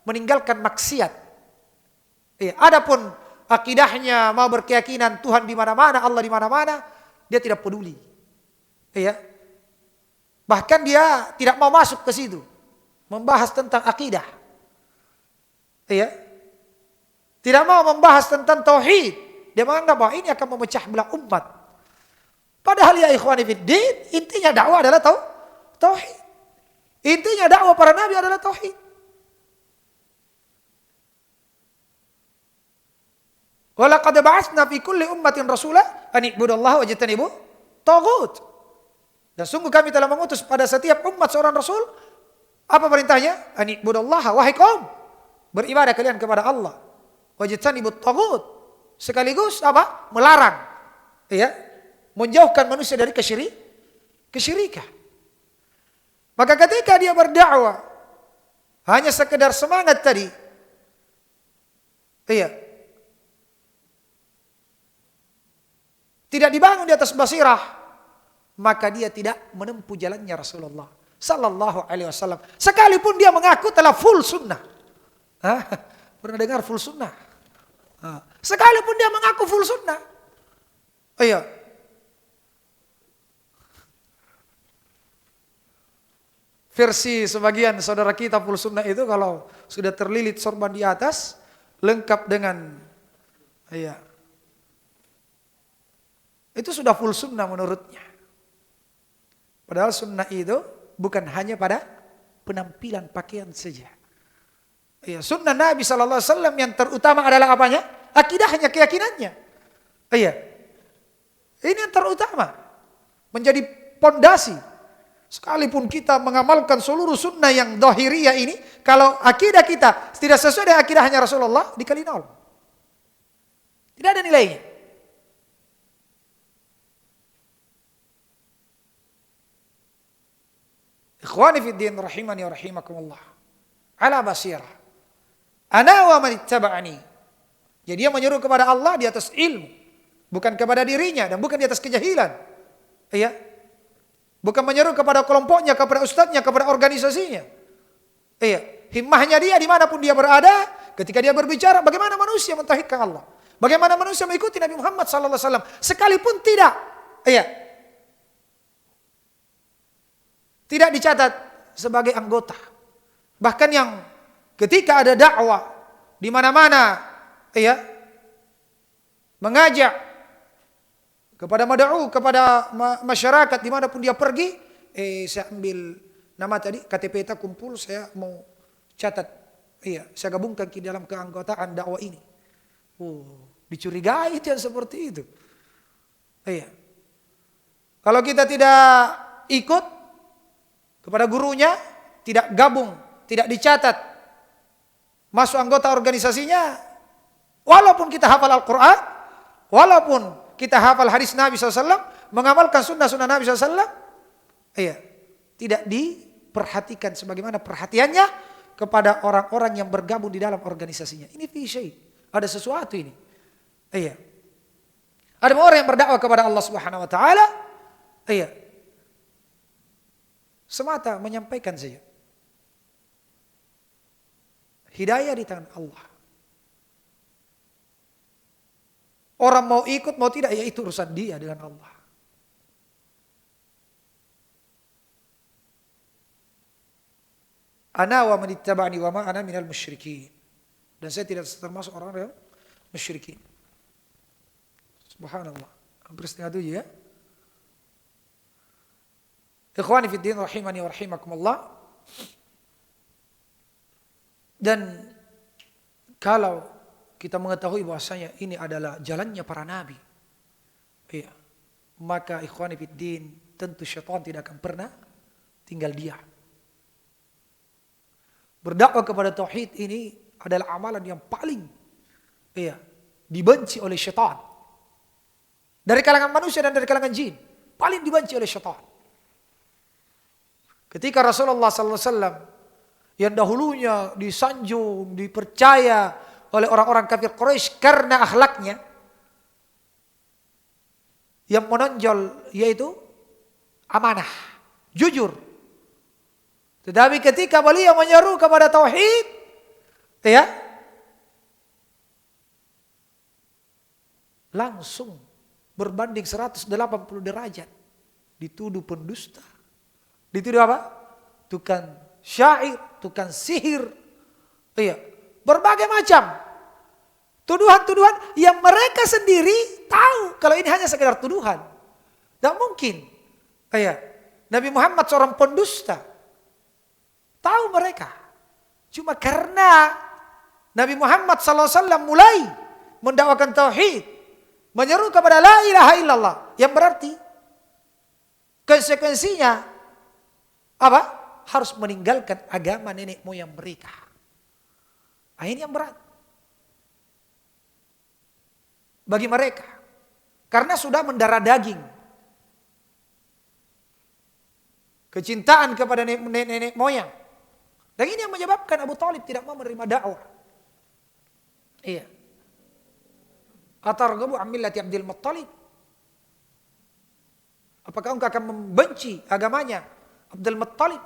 meninggalkan maksiat. Adapun akidahnya mau berkeyakinan Tuhan di mana-mana, Allah di mana-mana, dia tidak peduli. Bahkan dia tidak mau masuk ke situ, membahas tentang akidah. Tidak mau membahas tentang tauhid. Dia menganggap bahwa ini akan memecah belah umat. Padahal ya ikhwani fiddin, intinya dakwah adalah tauhid. Intinya dakwah para nabi adalah tauhid. Walaqad ba'atsna fi kulli ummatin rasulan an ibudallaha wajtanibu taghut. Dan sungguh kami telah mengutus pada setiap umat seorang rasul. Apa perintahnya? An ibudallaha, wahai kaum, beribadah kalian kepada Allah. Wajtanibu taghut. Sekaligus apa? Melarang. Menjauhkan manusia dari kesyirikan. Maka ketika dia berdakwah hanya sekedar semangat tadi, tidak dibangun di atas basirah, maka dia tidak menempuh jalannya Rasulullah sallallahu alaihi wasallam. Sekalipun dia mengaku telah full sunnah. Pernah dengar full sunnah? Sekalipun dia mengaku full sunnah, Iya. Versi sebagian saudara kita full sunnah itu kalau sudah terlilit sorban di atas, lengkap dengan, iya, itu sudah full sunnah menurutnya. Padahal sunnah itu bukan hanya pada penampilan pakaian saja. Iya, sunnah Nabi SAW yang terutama adalah apanya? Akidahnya, keyakinannya. Iya, ini yang terutama, menjadi pondasi. Sekalipun kita mengamalkan seluruh sunnah yang zahiriyah ini, kalau akidah kita tidak sesuai dengan akidahnya Rasulullah, dikali nol. Tidak ada nilainya. Ikhwani fid din rahimani wa rahimakumullah. Ala basirah. Ana wa man ittaba'ani. Jadi dia menyeru kepada Allah di atas ilmu, bukan kepada dirinya dan bukan di atas kejahilan. Iya. Bukan menyeru kepada kelompoknya, kepada ustadznya, kepada organisasinya. Iya, himmahnya dia dimanapun dia berada, ketika dia berbicara, bagaimana manusia mentauhidkan Allah, bagaimana manusia mengikuti Nabi Muhammad SAW, sekalipun tidak, iya, tidak dicatat sebagai anggota. Bahkan yang ketika ada dakwah di mana-mana, iya, mengajak kepada mad'u, kepada masyarakat dimanapun dia pergi, saya ambil nama tadi, KTP kita kumpul, saya mau catat, iya, saya gabungkan ke dalam keanggotaan dakwah ini. Dicurigai yang seperti itu. Iya. Kalau kita tidak ikut kepada gurunya, tidak gabung, tidak dicatat masuk anggota organisasinya, walaupun kita hafal Al-Quran, walaupun kita hafal hadis Nabi SAW, mengamalkan sunnah-sunnah Nabi SAW, iya, tidak diperhatikan sebagaimana perhatiannya kepada orang-orang yang bergabung di dalam organisasinya. Ini fi syai', ada sesuatu ini. Iya. Ada orang yang berdakwah kepada Allah Subhanahu wa taala, iya, semata menyampaikan saja. Hidayah di tangan Allah. Orang mau ikut, mau tidak, ya itu urusan dia dengan Allah. Ana wa man ittaba'ani wa ma ana minal musyrikin. Dan saya tidak termasuk orang yang musyrikin. Subhanallah. Hampir setengah 7 ya. Ikhwani fid din rahimani wa rahimakumullah. Dan kalau kita mengetahui bahwasanya ini adalah jalannya para nabi, iya, maka ikhwani fid din, tentu syaitan tidak akan pernah tinggal diam. Berdakwah kepada tauhid ini adalah amalan yang paling, iya, dibenci oleh syaitan. Dari kalangan manusia dan dari kalangan jin, paling dibenci oleh syaitan. Ketika Rasulullah SAW yang dahulunya disanjung, dipercaya oleh orang-orang kafir Quraisy karena akhlaknya yang menonjol, yaitu amanah, jujur. Tetapi ketika beliau menyeru kepada tauhid, ya, langsung berbanding 180 derajat, dituduh pendusta, dituduh apa? Tukang syair, tukang sihir, iya, berbagai macam tuduhan-tuduhan yang mereka sendiri tahu kalau ini hanya sekedar tuduhan. Tidak mungkin. Iya, Nabi Muhammad seorang pendusta. Tahu mereka. Cuma karena Nabi Muhammad SAW mulai mendakwakan tauhid, menyeru kepada la ilaha illallah, yang berarti konsekuensinya apa? Harus meninggalkan agama nenek moyang mereka. Ini yang berat bagi mereka, karena sudah mendarah daging kecintaan kepada nenek moyang. Dan ini yang menyebabkan Abu Thalib tidak mau menerima dakwah. Iya. Atarghabu an millati Abdul Muttalib? Apakah engkau akan membenci agamanya Abdul Muttalib,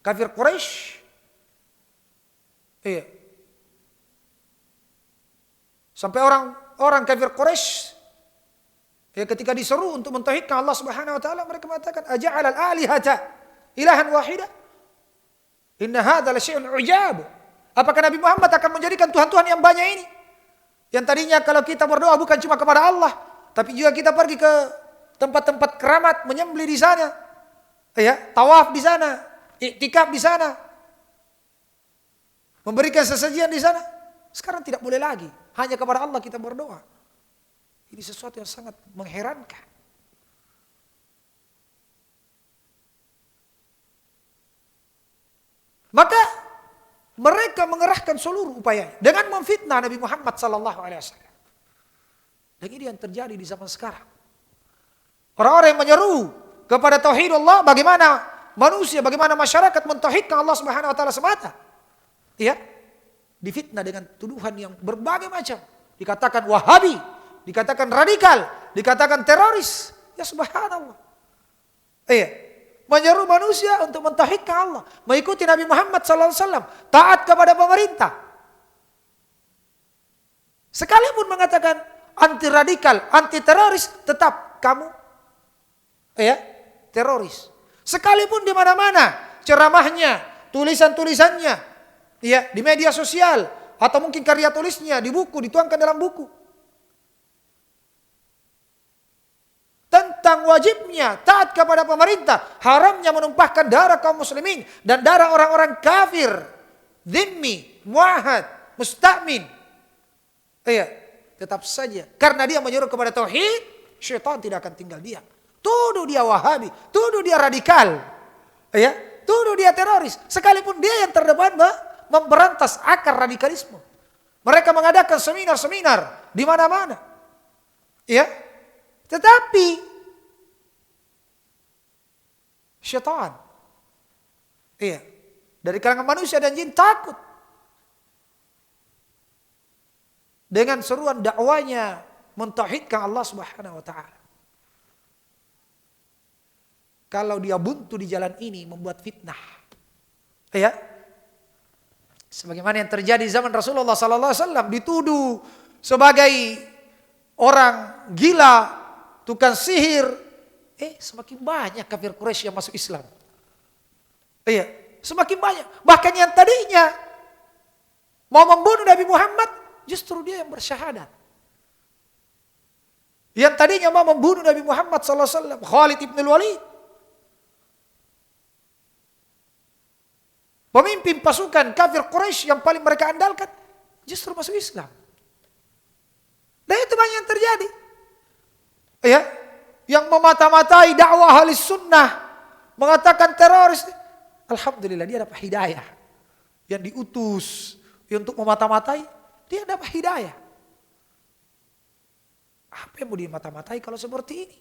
kafir Quraisy? Iya. Sampai orang kafir Quraisy Ya, ketika diseru untuk mentauhidkan Allah Subhanahu wa taala, mereka mengatakan aja'alal alihata ilahan wahida. Inna hadza la syai'un ujab. Apakah Nabi Muhammad akan menjadikan tuhan-tuhan yang banyak ini? Yang tadinya kalau kita berdoa bukan cuma kepada Allah, tapi juga kita pergi ke tempat-tempat keramat, menyembelih di sana. Ya, tawaf di sana, iktikaf di sana. Memberikan sesajian di sana. Sekarang tidak boleh lagi, hanya kepada Allah kita berdoa. Ini sesuatu yang sangat mengherankan. Maka mereka mengerahkan seluruh upaya dengan memfitnah Nabi Muhammad SAW. Dan ini yang terjadi di zaman sekarang. Orang-orang yang menyeru kepada tauhid Allah, bagaimana manusia, bagaimana masyarakat mentauhidkan Allah Subhanahu wa taala semata. Ya, difitnah dengan tuduhan yang berbagai macam. Dikatakan Wahabi, dikatakan radikal, dikatakan teroris. Ya subhanallah. Iya. Menyeru manusia untuk mentauhidkan Allah, mengikuti Nabi Muhammad SAW, taat kepada pemerintah. Sekalipun mengatakan anti radikal, anti teroris, tetap kamu teroris. Sekalipun di mana-mana ceramahnya, tulisan-tulisannya, ya, di media sosial atau mungkin karya tulisnya di buku, dituangkan dalam buku. Tentang wajibnya taat kepada pemerintah, haramnya menumpahkan darah kaum muslimin dan darah orang-orang kafir, dhimmi, muahad, musta'min. Iya, tetap saja karena dia menyuruh kepada tauhid, syaitan tidak akan tinggal diam. Tuduh dia Wahabi, tuduh dia radikal. Ya, tuduh dia teroris, sekalipun dia yang terdepan memberantas akar radikalisme. Mereka mengadakan seminar-seminar di mana-mana. Ya. Tetapi syaitan, iya, dari kalangan manusia dan jin takut dengan seruan dakwanya mentauhidkan Allah Subhanahu wa taala. Kalau dia buntu di jalan ini membuat fitnah. Ya. Sebagaimana yang terjadi zaman Rasulullah sallallahu alaihi wasallam, dituduh sebagai orang gila, tukang sihir. Semakin banyak kafir Quraisy yang masuk Islam. Iya, semakin banyak. Bahkan yang tadinya mau membunuh Nabi Muhammad, justru dia yang bersyahadat. Yang tadinya mau membunuh Nabi Muhammad SAW, Khalid ibn Walid, pemimpin pasukan kafir Quraisy yang paling mereka andalkan, justru masuk Islam. Dan itu banyak yang terjadi. Ya, yang memata-matai dakwah ahli sunnah, mengatakan teroris. Alhamdulillah dia dapat hidayah. Yang diutus untuk memata-matai, dia dapat hidayah. Apa yang mau dimata-matai kalau seperti ini?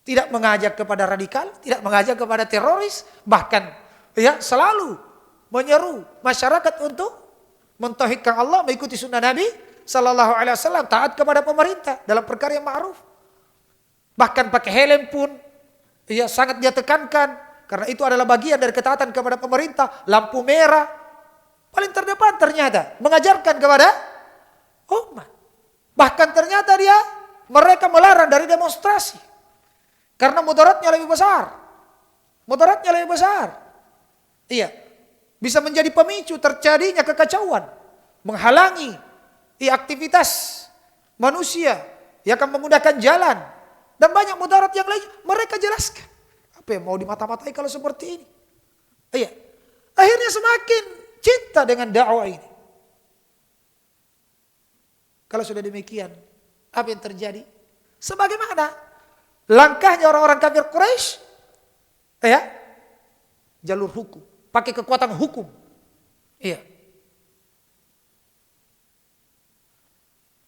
Tidak mengajak kepada radikal, tidak mengajak kepada teroris, bahkan ya selalu menyeru masyarakat untuk mentauhidkan Allah, mengikuti sunnah Nabi Sallallahu Alaihi Wasallam, taat kepada pemerintah dalam perkara yang ma'ruf. Bahkan pakai helm pun, ya sangat dia tekankan karena itu adalah bagian dari ketaatan kepada pemerintah. Lampu merah paling terdepan ternyata mengajarkan kepada umat. Bahkan ternyata mereka melarang dari demonstrasi karena mudaratnya lebih besar. Mudaratnya lebih besar. Iya, bisa menjadi pemicu terjadinya kekacauan, menghalangi aktivitas manusia yang akan memudahkan jalan. Dan banyak mudarat yang lain mereka jelaskan. Apa yang mau dimata-matai kalau seperti ini? Iya. Akhirnya semakin cinta dengan dakwah ini. Kalau sudah demikian, apa yang terjadi? Sebagaimana langkahnya orang-orang kafir Quraisy, ya, jalur hukum, pakai kekuatan hukum. Iya.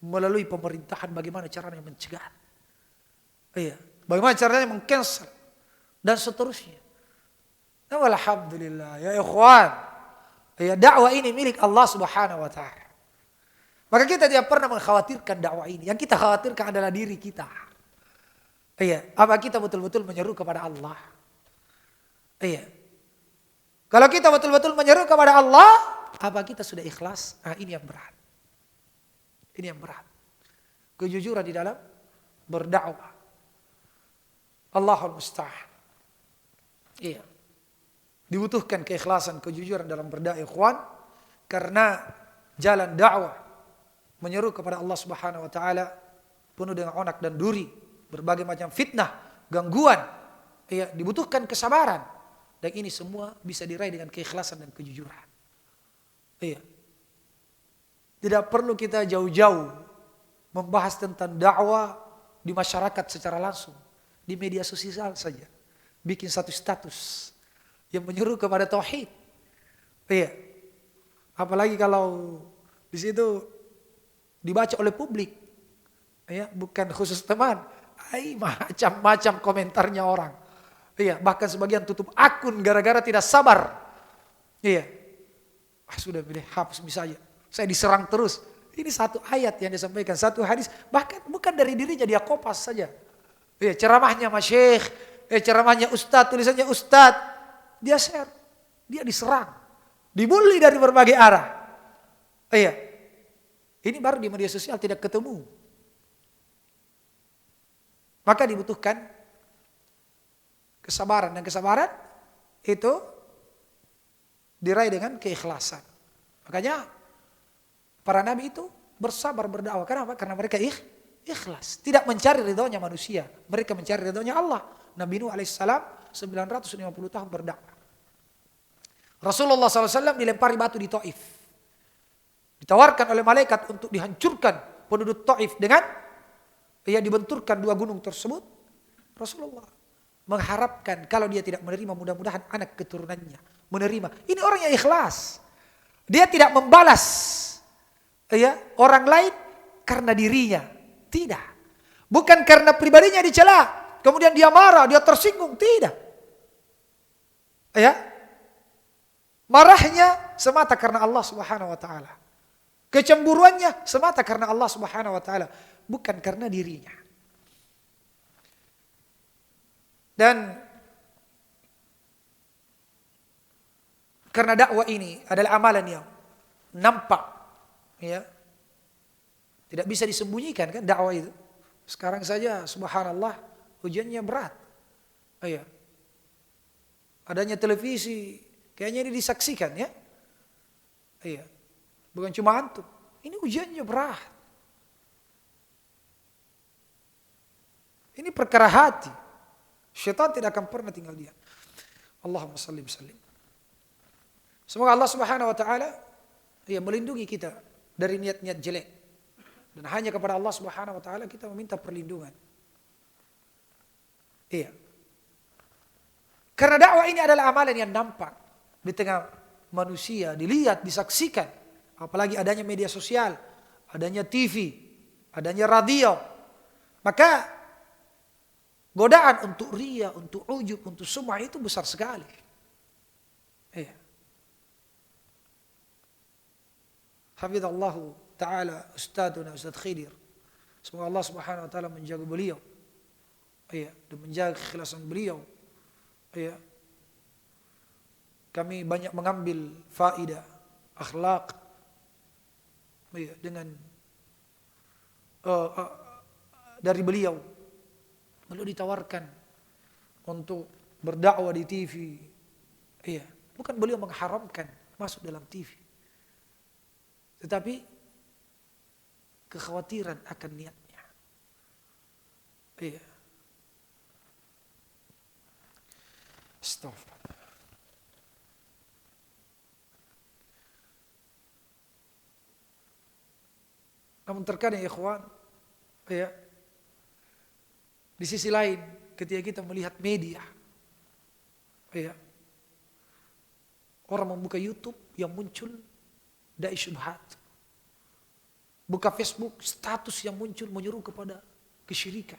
Melalui pemerintahan bagaimana caranya mencegah. Iya, bagaimana caranya meng-cancel dan seterusnya. Alhamdulillah ya ikhwan. Ya, dakwah ini milik Allah Subhanahu wa taala. Maka kita tidak pernah mengkhawatirkan dakwah ini. Yang kita khawatirkan adalah diri kita. Iya, apa kita betul-betul menyeru kepada Allah? Iya. Kalau kita betul-betul menyeru kepada Allah, apa kita sudah ikhlas? Nah, ini yang berat. Ini yang berat. Kejujuran di dalam berdakwah. Allahul musta'an. Iya. Dibutuhkan keikhlasan, kejujuran dalam berdakwah, ikhwan, karena jalan dakwah menyeru kepada Allah Subhanahu wa taala penuh dengan onak dan duri, berbagai macam fitnah, gangguan. Iya, dibutuhkan kesabaran. Dan ini semua bisa diraih dengan keikhlasan dan kejujuran. Iya. Tidak perlu kita jauh-jauh membahas tentang dakwah di masyarakat secara langsung. Di media sosial saja. Bikin satu status yang menyuruh kepada tauhid. Iya. Apalagi kalau di situ dibaca oleh publik. Ya, bukan khusus teman. Macam-macam komentarnya orang. Iya, bahkan sebagian tutup akun gara-gara tidak sabar. Iya. Sudah pilih hapus misalnya. Saya diserang terus. Ini satu ayat yang disampaikan, satu hadis, bahkan bukan dari dirinya, dia kopas saja. Iya, ceramahnya masyayikh, ceramahnya ustadz, tulisannya ustadz, dia share, dia diserang, dibully dari berbagai arah. Iya, ini baru di media sosial tidak ketemu. Maka dibutuhkan kesabaran, dan kesabaran itu diraih dengan keikhlasan. Makanya para nabi itu bersabar berdakwah. Kenapa? Karena mereka ikhlas. Tidak mencari ridhonya manusia. Mereka mencari ridhonya Allah. Nabi Nuh alaihissalam 950 tahun berdakwah. Rasulullah SAW dilempari batu di Taif. Ditawarkan oleh malaikat untuk dihancurkan penduduk Taif dengan dibenturkan dua gunung tersebut. Rasulullah mengharapkan kalau dia tidak menerima, mudah-mudahan anak keturunannya menerima. Ini orang yang ikhlas. Dia tidak membalas orang lain karena dirinya. Tidak. Bukan karena pribadinya dicela, kemudian dia marah, dia tersinggung. Tidak. Marahnya semata karena Allah Subhanahu wa taala. Kecemburuannya semata karena Allah Subhanahu wa taala, bukan karena dirinya. Dan karena dakwah ini adalah amalan yang nampak, tidak bisa disembunyikan kan dakwah itu. Sekarang saja subhanallah ujiannya berat. Adanya televisi kayaknya ini disaksikan ya. Bukan cuma antum. Ini ujiannya berat. Ini perkara hati. Syaitan tidak akan pernah tinggal diam. Allahumma salli sallim. Semoga Allah Subhanahu wa taala melindungi kita dari niat-niat jelek. Dan hanya kepada Allah Subhanahu wa taala kita meminta perlindungan. Karena dakwah ini adalah amalan yang nampak di tengah manusia, dilihat, disaksikan. Apalagi adanya media sosial, adanya TV, adanya radio. Maka godaan untuk riya, untuk ujub, untuk sum'ah itu besar sekali. Hafizallahu ta'ala Ustaduna Ustadz Khidir. Semoga Allah Subhanahu wa taala menjaga beliau. Dan menjaga keikhlasan beliau. Kami banyak mengambil faidah akhlak dengan dari beliau. Beliau ditawarkan untuk berdakwah di TV. Bukan beliau mengharamkan masuk dalam TV. Tetapi kekhawatiran akan niatnya. Astaghfirullah. Namun terkadang ikhwan, di sisi lain ketika kita melihat media, orang membuka YouTube yang muncul dai syubhat. Buka Facebook, status yang muncul menyuruh kepada kesyirikan.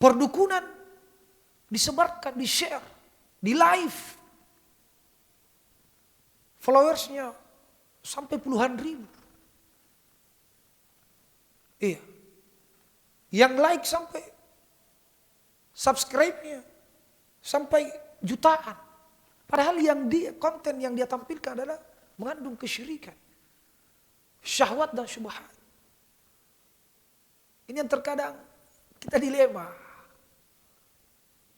Perdukunan disebarkan, di-share, di live. Followersnya sampai puluhan ribu. Yang like sampai subscribe-nya sampai jutaan. Padahal konten yang dia tampilkan adalah mengandung kesyirikan, syahwat dan syubhat. Ini yang terkadang Kita dilema.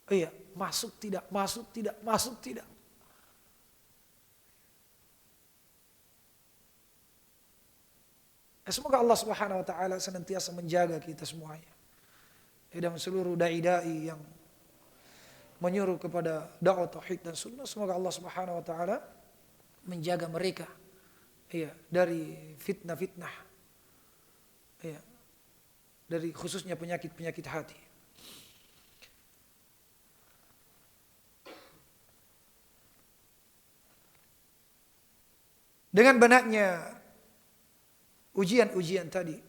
Iya, masuk tidak, masuk tidak, masuk tidak. Semoga Allah Subhanahu wa taala senantiasa menjaga kita semuanya. Dan seluruh dai-dai yang menyuruh kepada dakwah tauhid dan sunnah, semoga Allah Subhanahu wa taala menjaga mereka dari fitnah-fitnah. Dari khususnya penyakit-penyakit hati. Dengan banyaknya ujian-ujian tadi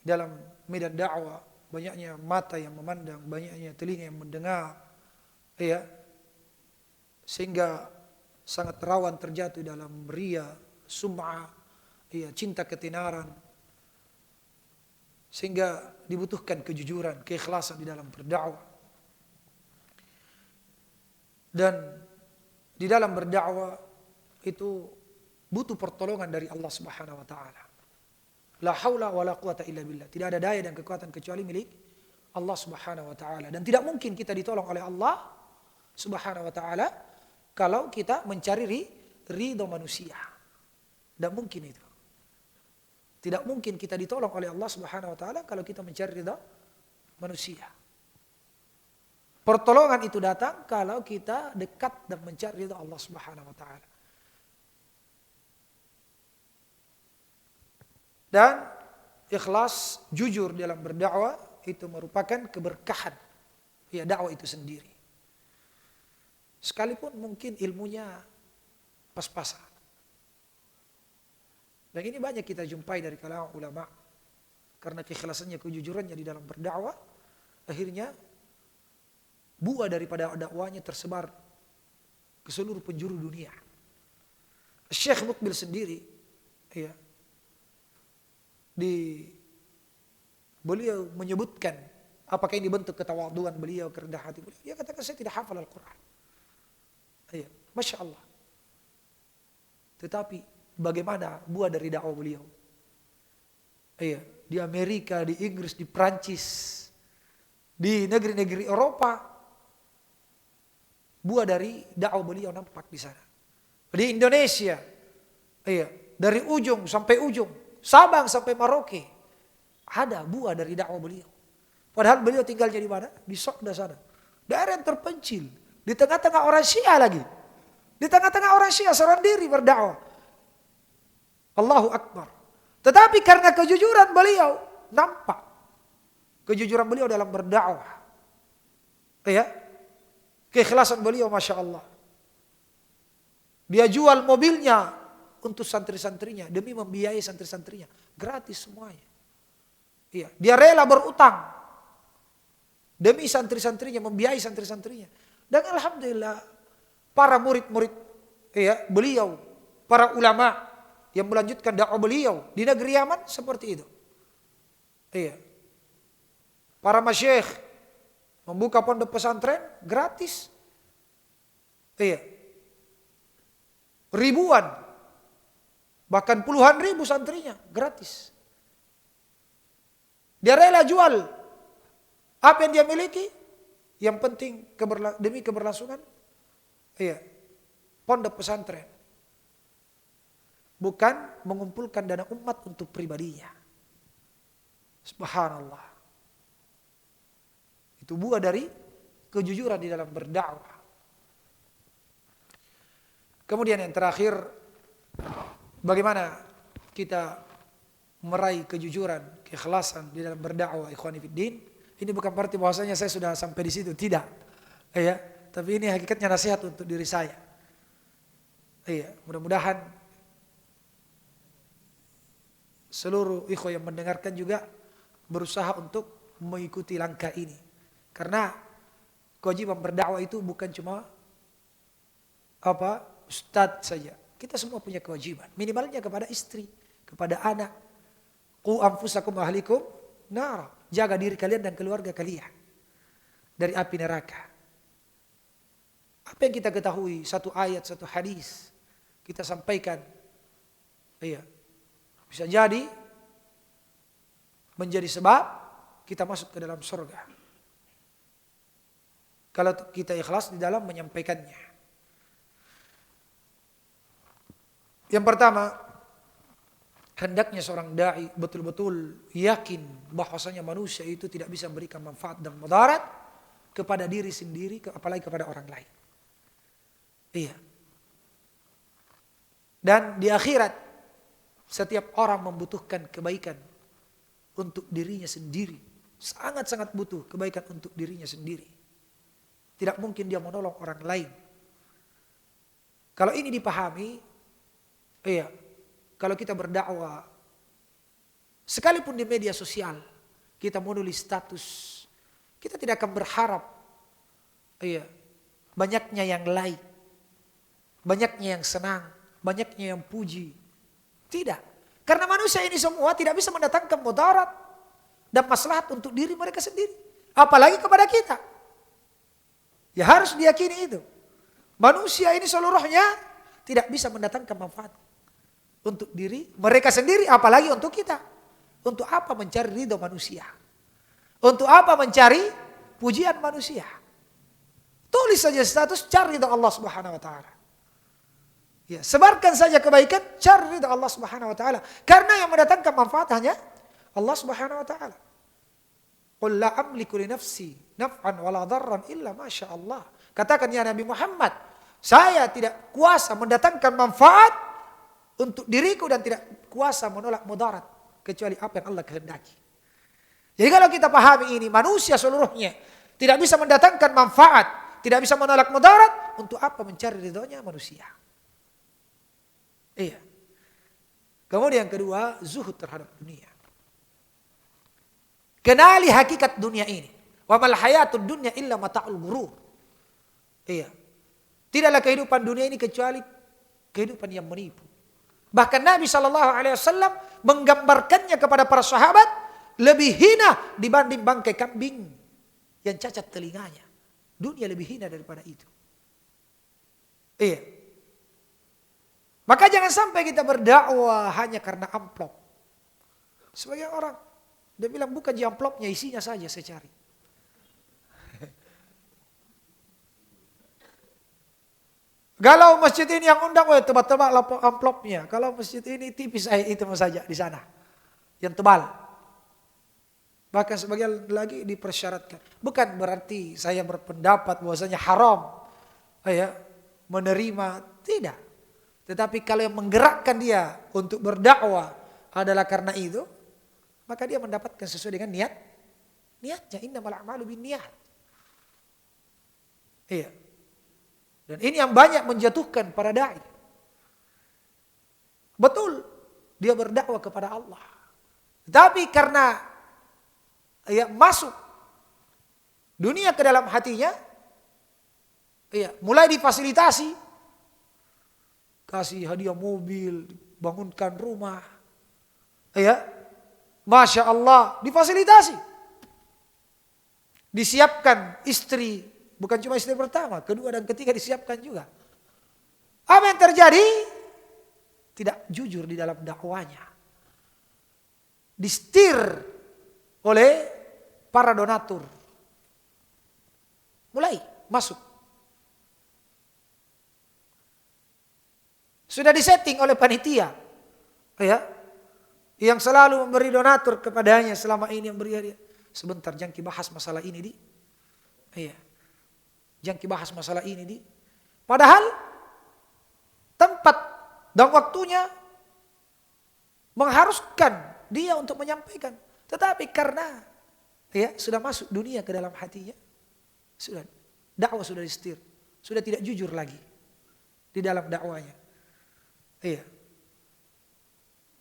dalam medan dakwah, banyaknya mata yang memandang, banyaknya telinga yang mendengar, sehingga sangat rawan terjatuh dalam riya, sum'ah, cinta ketenaran, sehingga dibutuhkan kejujuran, keikhlasan di dalam berdakwah. Dan di dalam berdakwah itu butuh pertolongan dari Allah Subhanahu wa taala. La haula wala quwata illa billah. Tidak ada daya dan kekuatan kecuali milik Allah Subhanahu wa taala. Dan tidak mungkin kita ditolong oleh Allah Subhanahu wa taala kalau kita mencari ridho manusia. Tidak mungkin itu. Tidak mungkin kita ditolong oleh Allah Subhanahu wa taala kalau kita mencari ridho manusia. Pertolongan itu datang kalau kita dekat dan mencari ridho Allah Subhanahu wa taala. Dan ikhlas, jujur dalam berdakwah itu merupakan keberkahan dakwah itu sendiri. Sekalipun mungkin ilmunya pas-pasan. Dan ini banyak kita jumpai dari kalangan ulama. Karena keikhlasannya, kejujurannya di dalam berdakwah, akhirnya buah daripada dakwahnya tersebar ke seluruh penjuru dunia. Syekh Mukbil sendiri, beliau menyebutkan apakah ini bentuk ketawaduan beliau, kerendahan hati beliau. Dia katakan saya tidak hafal Al-Quran. Masya Allah. Tetapi bagaimana buah dari dakwah beliau? Di Amerika, di Inggris, di Prancis, di negeri-negeri Eropa, buah dari dakwah beliau nampak di sana. Di Indonesia, dari ujung sampai ujung, Sabang sampai Merauke, ada buah dari dakwah beliau. Padahal beliau tinggalnya di mana? Di Sokda sana. Daerah yang terpencil, di tengah-tengah orang Syiah lagi. Di tengah-tengah orang Syiah seorang diri berdakwah. Allahu Akbar. Tetapi karena kejujuran beliau nampak. Kejujuran beliau dalam berdakwah. Keikhlasan beliau Masya Allah. Dia jual mobilnya untuk santri-santrinya, demi membiayai santri-santrinya. Gratis semuanya. Dia rela berutang demi santri-santrinya, membiayai santri-santrinya. Dan alhamdulillah para murid-murid beliau, para ulama yang melanjutkan dakwah beliau di negeri Yaman seperti itu. Para masyayikh membuka pondok pesantren gratis. Ribuan, bahkan puluhan ribu santrinya gratis. Dia rela jual apa yang dia miliki, yang penting demi keberlangsungan pondok pesantren. Bukan mengumpulkan dana umat untuk pribadinya. Subhanallah. Itu buah dari kejujuran di dalam berdakwah. Kemudian yang terakhir, bagaimana kita meraih kejujuran, keikhlasan di dalam berdakwah, ikhwani fiddin. Ini bukan berarti bahwasanya saya sudah sampai di situ, tidak. Tapi ini hakikatnya nasihat untuk diri saya. Mudah-mudahan seluruh ikhwah yang mendengarkan juga berusaha untuk mengikuti langkah ini. Karena kewajiban berdakwah itu bukan cuma ustadz saja. Kita semua punya kewajiban. Minimalnya kepada istri, kepada anak. Qu anfusakum ahlikum nar. Jaga diri kalian dan keluarga kalian dari api neraka. Apa yang kita ketahui, satu ayat, satu hadis, kita sampaikan. Bisa jadi menjadi sebab kita masuk ke dalam surga. Kalau kita ikhlas di dalam menyampaikannya. Yang pertama, hendaknya seorang dai betul-betul yakin bahwasanya manusia itu tidak bisa memberikan manfaat dan mudarat kepada diri sendiri, apalagi kepada orang lain. Iya. Dan di akhirat setiap orang membutuhkan kebaikan untuk dirinya sendiri. Sangat-sangat butuh kebaikan untuk dirinya sendiri. Tidak mungkin dia menolong orang lain. Kalau ini dipahami, iya, kalau kita berdakwah, sekalipun di media sosial, kita menulis status, kita tidak akan berharap, iya, banyaknya yang like, banyaknya yang senang, banyaknya yang puji. Tidak. Karena manusia ini semua tidak bisa mendatangkan mudarat dan maslahat untuk diri mereka sendiri. Apalagi kepada kita. Ya harus diyakini itu. Manusia ini seluruhnya tidak bisa mendatangkan manfaat untuk diri mereka sendiri, apalagi untuk kita. Untuk apa mencari ridho manusia? Untuk apa mencari pujian manusia? Tulis saja status, cari ridho Allah Subhanahu wa taala. Ya, sebarkan saja kebaikan, cari ridho Allah Subhanahu wa taala. Karena yang mendatangkan manfaat hanya Allah Subhanahu wa taala. Qul la amliku li nafsi naf'an wala dharran illa ma syaa Allah. Katakan ya Nabi Muhammad, saya tidak kuasa mendatangkan manfaat untuk diriku dan tidak kuasa menolak mudarat kecuali apa yang Allah kehendaki. Jadi kalau kita pahami ini, manusia seluruhnya tidak bisa mendatangkan manfaat, tidak bisa menolak mudarat, untuk apa mencari ridhonya manusia? Iya. Kemudian yang kedua, zuhud terhadap dunia. Kenali hakikat dunia ini. Wa mal hayatud dunya illa mata'ul ghurur. Iya. Tidaklah kehidupan dunia ini kecuali kehidupan yang menipu. Bahkan Nabi SAW menggambarkannya kepada para sahabat lebih hina dibanding bangkai kambing yang cacat telinganya. Dunia lebih hina daripada itu. Iya. Maka jangan sampai kita berdakwah hanya karena amplop. Sebagian orang, dia bilang bukan di amplopnya, isinya saja saya cari. Kalau masjid ini yang undang, tebal-tebal amplopnya. Kalau masjid ini tipis, itu saja di sana. Yang tebal. Bahkan sebagian lagi dipersyaratkan. Bukan berarti saya berpendapat bahwasanya haram menerima, tidak. Tetapi kalau yang menggerakkan dia untuk berdakwah adalah karena itu, maka dia mendapatkan sesuai dengan niatnya. Innamal a'malu binniyat. Iya. Dan ini yang banyak menjatuhkan para dai. Betul, dia berdakwah kepada Allah. Tapi karena masuk dunia ke dalam hatinya, mulai difasilitasi, kasih hadiah mobil, bangunkan rumah, Masya Allah, difasilitasi. Disiapkan istri, bukan cuma istri pertama, kedua dan ketiga disiapkan juga. Apa yang terjadi? Tidak jujur di dalam dakwanya. Disetir oleh para donatur. Mulai masuk. Sudah disetting oleh panitia. Yang selalu memberi donatur kepadanya selama ini yang beri hadiah. Sebentar, jangan bahas masalah ini, Di. Jangan bahas masalah ini, Di. Padahal tempat dan waktunya mengharuskan dia untuk menyampaikan. Tetapi karena sudah masuk dunia ke dalam hatinya, sudah dakwah sudah disetir, sudah tidak jujur lagi di dalam dakwanya.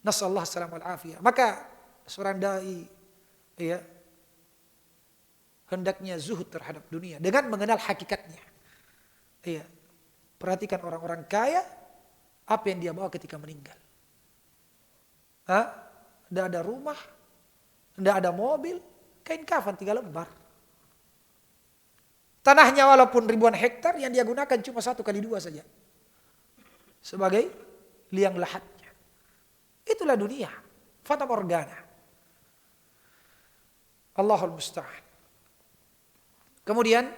Nasallahu salam wal afiyah. Maka seorang dai hendaknya zuhud terhadap dunia dengan mengenal hakikatnya. Perhatikan orang-orang kaya, apa yang dia bawa ketika meninggal. Tidak ada rumah, tidak ada mobil, kain kafan 3 lembar. Tanahnya walaupun ribuan hektar, yang dia gunakan cuma 1x2 saja. Sebagai liang lahatnya. Itulah dunia, fata morgana. Allahul musta'an. Kemudian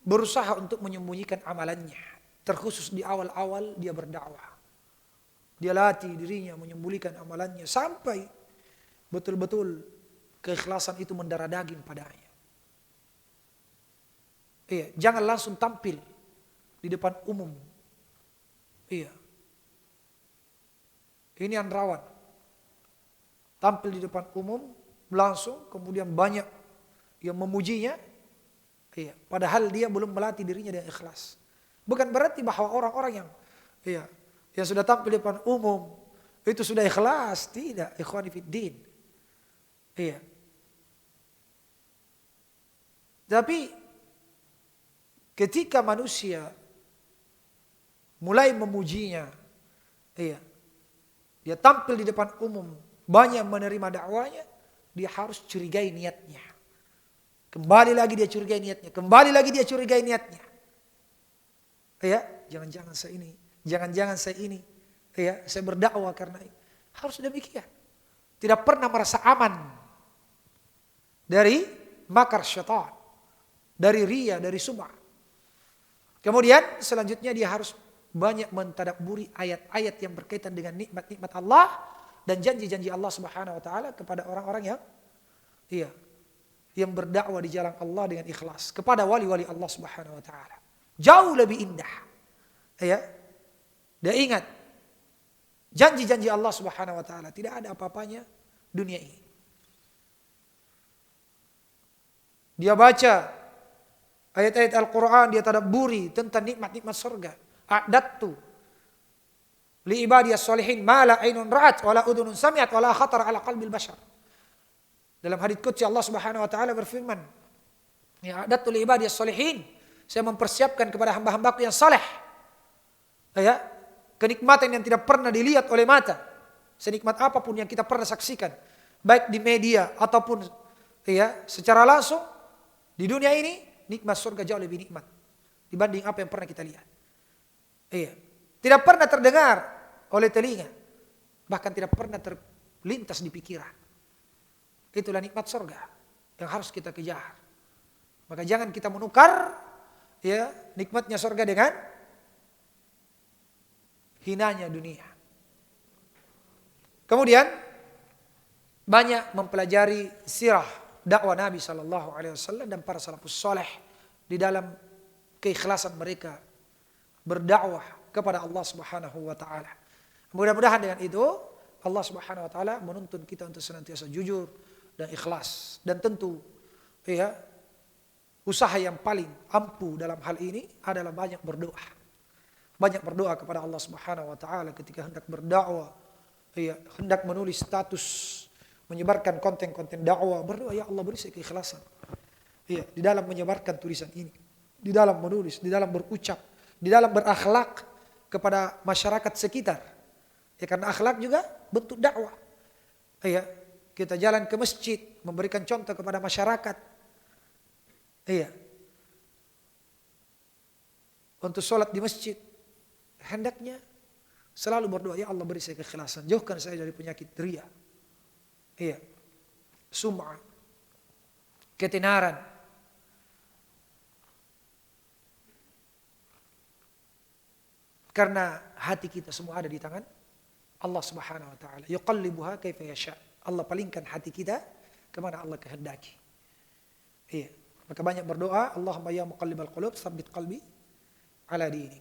berusaha untuk menyembunyikan amalannya, terkhusus di awal-awal dia berdakwah. Dia latih dirinya menyembunyikan amalannya sampai betul-betul keikhlasan itu mendarah daging padanya. Iya, jangan langsung tampil di depan umum. Iya. Ini yang rawan. Tampil di depan umum langsung, kemudian banyak yang memujinya. Iya, padahal dia belum melatih dirinya dengan ikhlas. Bukan berarti bahwa orang-orang yang sudah tampil di depan umum itu sudah ikhlas, tidak, ikhwani fiddin. Iya. Tapi ketika manusia mulai memujinya, iya, dia tampil di depan umum, banyak menerima dakwanya, dia harus curigai niatnya. Kembali lagi dia curigai niatnya, kembali lagi dia curigai niatnya. Ya, jangan-jangan saya ini, jangan-jangan saya ini, ya, saya berdakwah karena ini. Harus demikian. Tidak pernah merasa aman dari makar syaitan, dari riya, dari sum'ah. Kemudian selanjutnya dia harus banyak mentadabburi ayat-ayat yang berkaitan dengan nikmat-nikmat Allah dan janji-janji Allah Subhanahu wa taala kepada orang-orang yang berdakwah di jalan Allah dengan ikhlas kepada wali-wali Allah Subhanahu wa taala. Jauh lebih indah. Ya. Dan ingat, janji-janji Allah Subhanahu wa taala tidak ada apa-apanya dunia ini. Dia baca ayat-ayat Al-Qur'an, dia tadabburi tentang nikmat-nikmat surga. A'dattu li ibadiyas sholihin ma la ainun ra'at wa la udhunun sami'at wa la khatara ala qalbil bashar. Dalam hadits qudsi Allah Subhanahu wa taala berfirman, ya a'dattu li ibadiyas sholihin, saya mempersiapkan kepada hamba-hambaku yang saleh, ya, kenikmatan yang tidak pernah dilihat oleh mata, senikmat apapun yang kita pernah saksikan, baik di media ataupun secara langsung di dunia ini, nikmat surga jauh lebih nikmat dibanding apa yang pernah kita lihat. Tidak pernah terdengar oleh telinga, bahkan tidak pernah terlintas di pikiran. Itulah nikmat surga yang harus kita kejar. Maka jangan kita menukar nikmatnya surga dengan hinanya dunia. Kemudian banyak mempelajari sirah dakwah Nabi SAW dan para salafus saleh di dalam keikhlasan mereka berdakwah kepada Allah Subhanahu wa taala. Mudah-mudahan dengan itu Allah Subhanahu wa taala menuntun kita untuk senantiasa jujur dan ikhlas, dan tentu usaha yang paling ampuh dalam hal ini adalah banyak berdoa. Banyak berdoa kepada Allah Subhanahu wa taala ketika hendak berdakwah, hendak menulis status, menyebarkan konten-konten dakwah, berdoa, ya Allah beri saya keikhlasan. Di dalam menyebarkan tulisan ini, di dalam menulis, di dalam berucap, di dalam berakhlak kepada masyarakat sekitar. Karena akhlak juga bentuk dakwah. Kita jalan ke masjid, memberikan contoh kepada masyarakat. Untuk sholat di masjid, hendaknya selalu berdoa, ya Allah beri saya keikhlasan, jauhkan saya dari penyakit riya, sum'ah, ketenaran. Karena hati kita semua ada di tangan Allah Subhanahu wa taala. Yuqallibuha kaifa yasha. Allah palingkan hati kita kemana Allah kehendaki. Maka banyak berdoa, Allahumma ya muqallibal qulub, tsabbit qalbi ala dinik.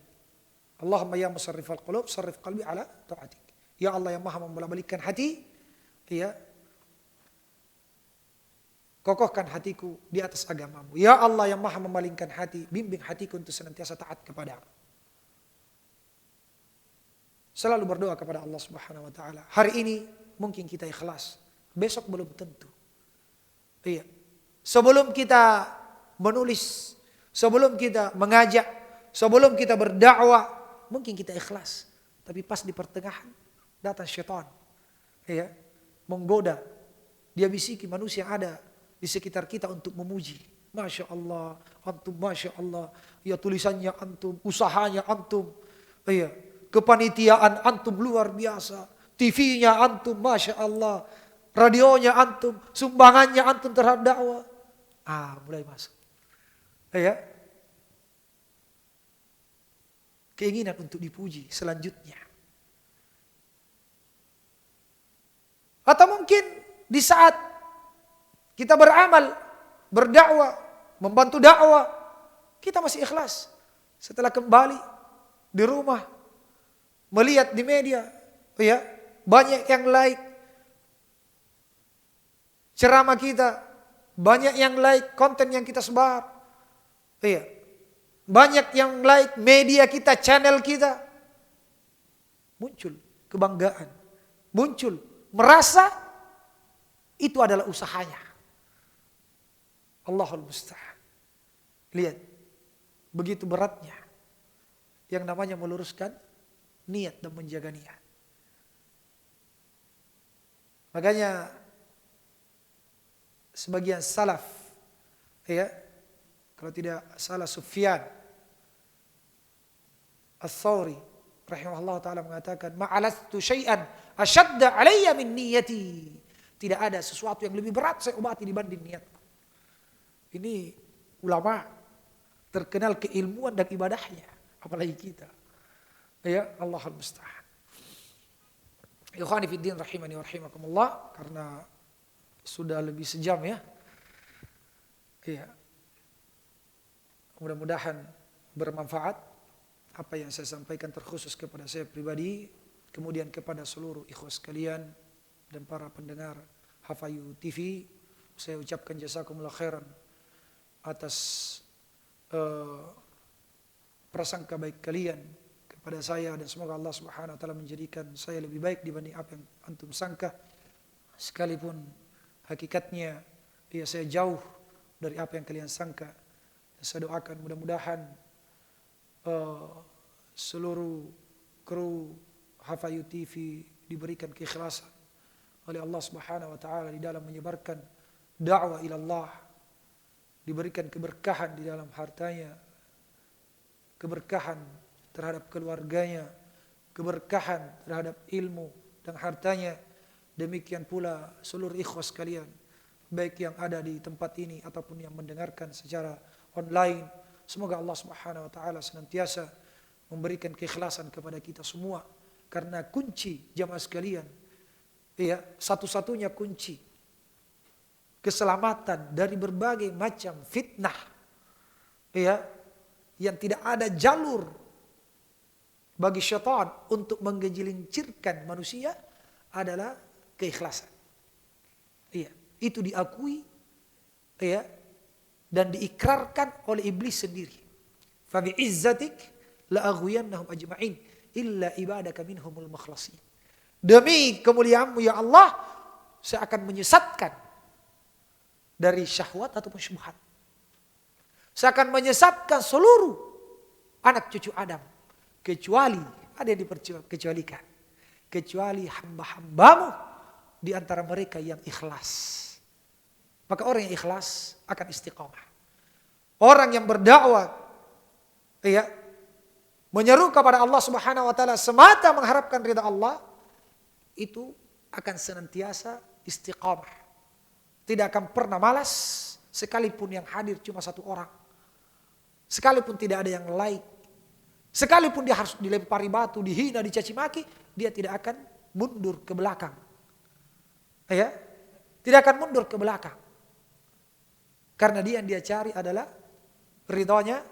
Allahumma ya musarrifal qulub, sarrif qalbi ala taatik. Ya Allah yang Maha membolak-balikkan hati, kokohkan hatiku di atas agamamu. Ya Allah yang Maha memalingkan hati, bimbing hatiku untuk senantiasa taat kepadamu. Selalu berdoa kepada Allah Subhanahu wa taala. Hari ini mungkin kita ikhlas, besok belum tentu. Sebelum kita menulis, sebelum kita mengajak, sebelum kita berdakwah, mungkin kita ikhlas. Tapi pas di pertengahan datang syaitan, menggoda. Dia bisiki manusia yang ada di sekitar kita untuk memuji. Masya Allah, antum, Masya Allah. Ya tulisannya antum, usahanya antum. Kepanitiaan antum luar biasa. TV-nya antum, Masya Allah. radionya antum, sumbangannya antum terhadap dakwah. Mulai masuk. Ya. Keinginan untuk dipuji selanjutnya. Atau mungkin di saat kita beramal, berdakwah, membantu dakwah, kita masih ikhlas. Setelah kembali di rumah, melihat di media, ya, banyak yang like ceramah kita, banyak yang like konten yang kita sebar, ya, banyak yang like media kita, channel kita. Muncul kebanggaan, muncul merasa itu adalah usahanya. Allahul musta'an. Lihat, begitu beratnya yang namanya meluruskan niat dan menjaga niat. Makanya sebagian salaf, ya, kalau tidak salah Sufyan Ats-Tsauri rahimahullah taala mengatakan, ma'alastu syai'an asyadda alayya min niyati. Tidak ada sesuatu yang lebih berat saya obati dibanding niatku. Ini ulama terkenal keilmuan dan ibadahnya, apalagi kita. Ya, Allahul musta'an. Ikhwani fid din rahimani wa rahimakumullah, karena sudah lebih sejam ya. Iya. Mudah-mudahan bermanfaat apa yang saya sampaikan, terkhusus kepada saya pribadi, kemudian kepada seluruh ikhwas sekalian dan para pendengar Hafayu TV. Saya ucapkan jazakumullah khairan atas prasangka baik kalian kepada saya, dan semoga Allah Subhanahu wa taala menjadikan saya lebih baik dibanding apa yang antum sangka, sekalipun hakikatnya ya saya jauh dari apa yang kalian sangka. Dan saya doakan mudah-mudahan seluruh kru Hafayu TV diberikan keikhlasan oleh Allah Subhanahu wa taala di dalam menyebarkan dakwah ila Allah, diberikan keberkahan di dalam hartanya, keberkahan terhadap keluarganya, keberkahan terhadap ilmu dan hartanya. Demikian pula seluruh ikhwas kalian, baik yang ada di tempat ini ataupun yang mendengarkan secara online. Semoga Allah Subhanahu wa taala senantiasa memberikan keikhlasan kepada kita semua, karena kunci jamaah sekalian, ya, satu-satunya kunci keselamatan dari berbagai macam fitnah, ya, yang tidak ada jalur bagi syaitan untuk menggelincirkan manusia adalah keikhlasan. Iya, itu diakui, ya, dan diikrarkan oleh iblis sendiri. Fa bi'izzatik la aghwiyannahum ajma'in illa ibadaka minhumul mukhlasin. Demi kemuliaanmu ya Allah, saya akan menyesatkan dari syahwat ataupun syubhat. Saya akan menyesatkan seluruh anak cucu Adam, kecuali ada yang diperkecualikan, kecuali hamba-hambamu di antara mereka yang ikhlas. Maka orang yang ikhlas akan istiqamah. Orang yang berdakwah, ya, menyeru kepada Allah Subhanahu wa taala semata mengharapkan ridha Allah, itu akan senantiasa istiqamah. Tidak akan pernah malas, sekalipun yang hadir cuma satu orang. Sekalipun tidak ada yang like, sekalipun dia harus dilempari batu, dihina, dicaci maki, dia tidak akan mundur ke belakang. Ya, tidak akan mundur ke belakang. Karena yang dia cari adalah ridhonya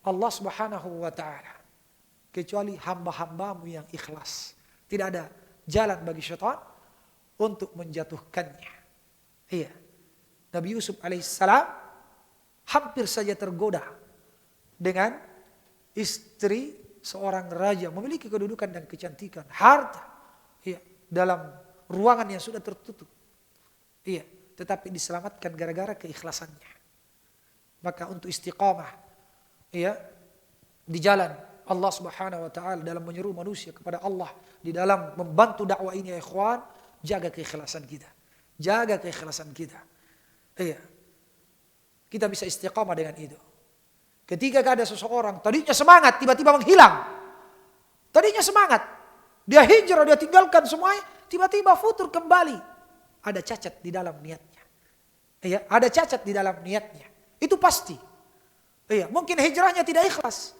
Allah Subhanahu wa taala. Kecuali hamba-hambamu yang ikhlas. Tidak ada jalan bagi syaitan untuk menjatuhkannya. Iya. Nabi Yusuf alaihissalam hampir saja tergoda dengan istri seorang raja, memiliki kedudukan dan kecantikan, harta, iya, dalam ruangan yang sudah tertutup, iya, tetapi diselamatkan gara-gara keikhlasannya. Maka untuk istiqamah, iya, di jalan Allah Subhanahu wa taala dalam menyeru manusia kepada Allah, di dalam membantu dakwah ini ya ikhwan, jaga keikhlasan kita. Jaga keikhlasan kita. Iya. Kita bisa istiqamah dengan itu. Ketika ada seseorang tadinya semangat tiba-tiba menghilang. Tadinya semangat, dia hijrah, dia tinggalkan semuanya, tiba-tiba futur kembali. ada cacat di dalam niatnya. Iya, ada cacat di dalam niatnya. Itu pasti. Iya, mungkin hijrahnya tidak ikhlas.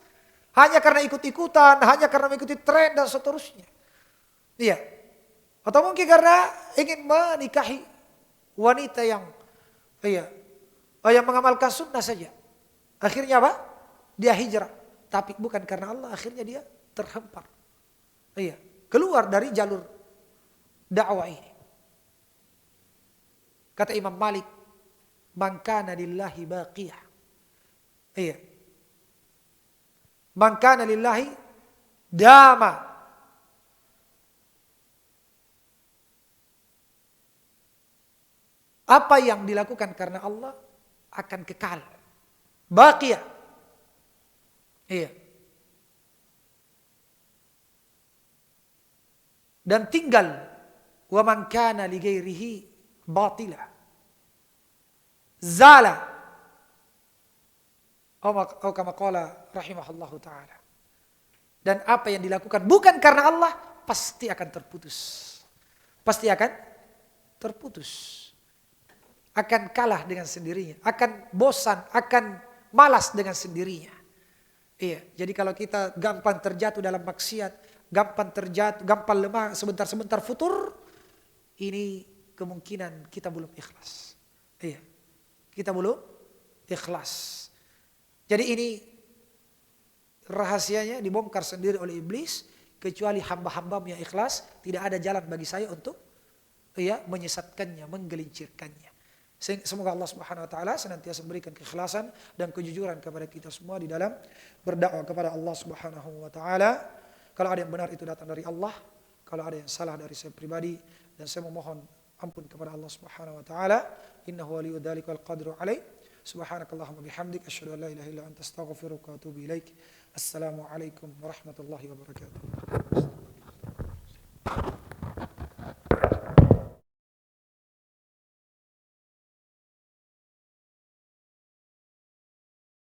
Hanya karena ikut-ikutan, hanya karena mengikuti tren dan seterusnya. Iya. Atau mungkin karena ingin menikahi wanita yang mengamalkan sunnah saja. Akhirnya apa? Dia hijrah. Tapi bukan karena Allah, akhirnya dia terhempar. Iya, keluar dari jalur dakwah ini. Kata Imam Malik, man kana lillahi baqiyah. Iya. Man kana lillahi dama. Apa yang dilakukan karena Allah akan kekal. Baqiyah. Iya. Dan tinggal wa man kana li ghairihi batila zala atau kama qala rahimahullahu taala. Dan apa yang dilakukan bukan karena Allah pasti akan terputus. Pasti akan terputus. Akan kalah dengan sendirinya, akan bosan, akan malas dengan sendirinya. Iya, jadi kalau kita gampang terjatuh dalam maksiat, gampang terjatuh, gampang lemah, sebentar-sebentar futur, ini kemungkinan kita belum ikhlas. Iya, kita belum ikhlas. Jadi ini rahasianya dibongkar sendiri oleh iblis, kecuali hamba-hambamu yang ikhlas, tidak ada jalan bagi saya untuk menyesatkannya, menggelincirkannya. Semoga Allah Subhanahu wa taala senantiasa memberikan keikhlasan dan kejujuran kepada kita semua di dalam berdakwah kepada Allah Subhanahu wa taala. Kalau ada yang benar itu datang dari Allah, kalau ada yang salah dari saya pribadi, dan saya memohon ampun kepada Allah Subhanahu wa taala. Innahu waliyyu dzalika wal qadiru alaih. Subhanakallahumma bihamdik asyhadu an la ilaha illa anta astaghfiruka wa atubu ilaik. Assalamualaikum warahmatullahi wabarakatuh.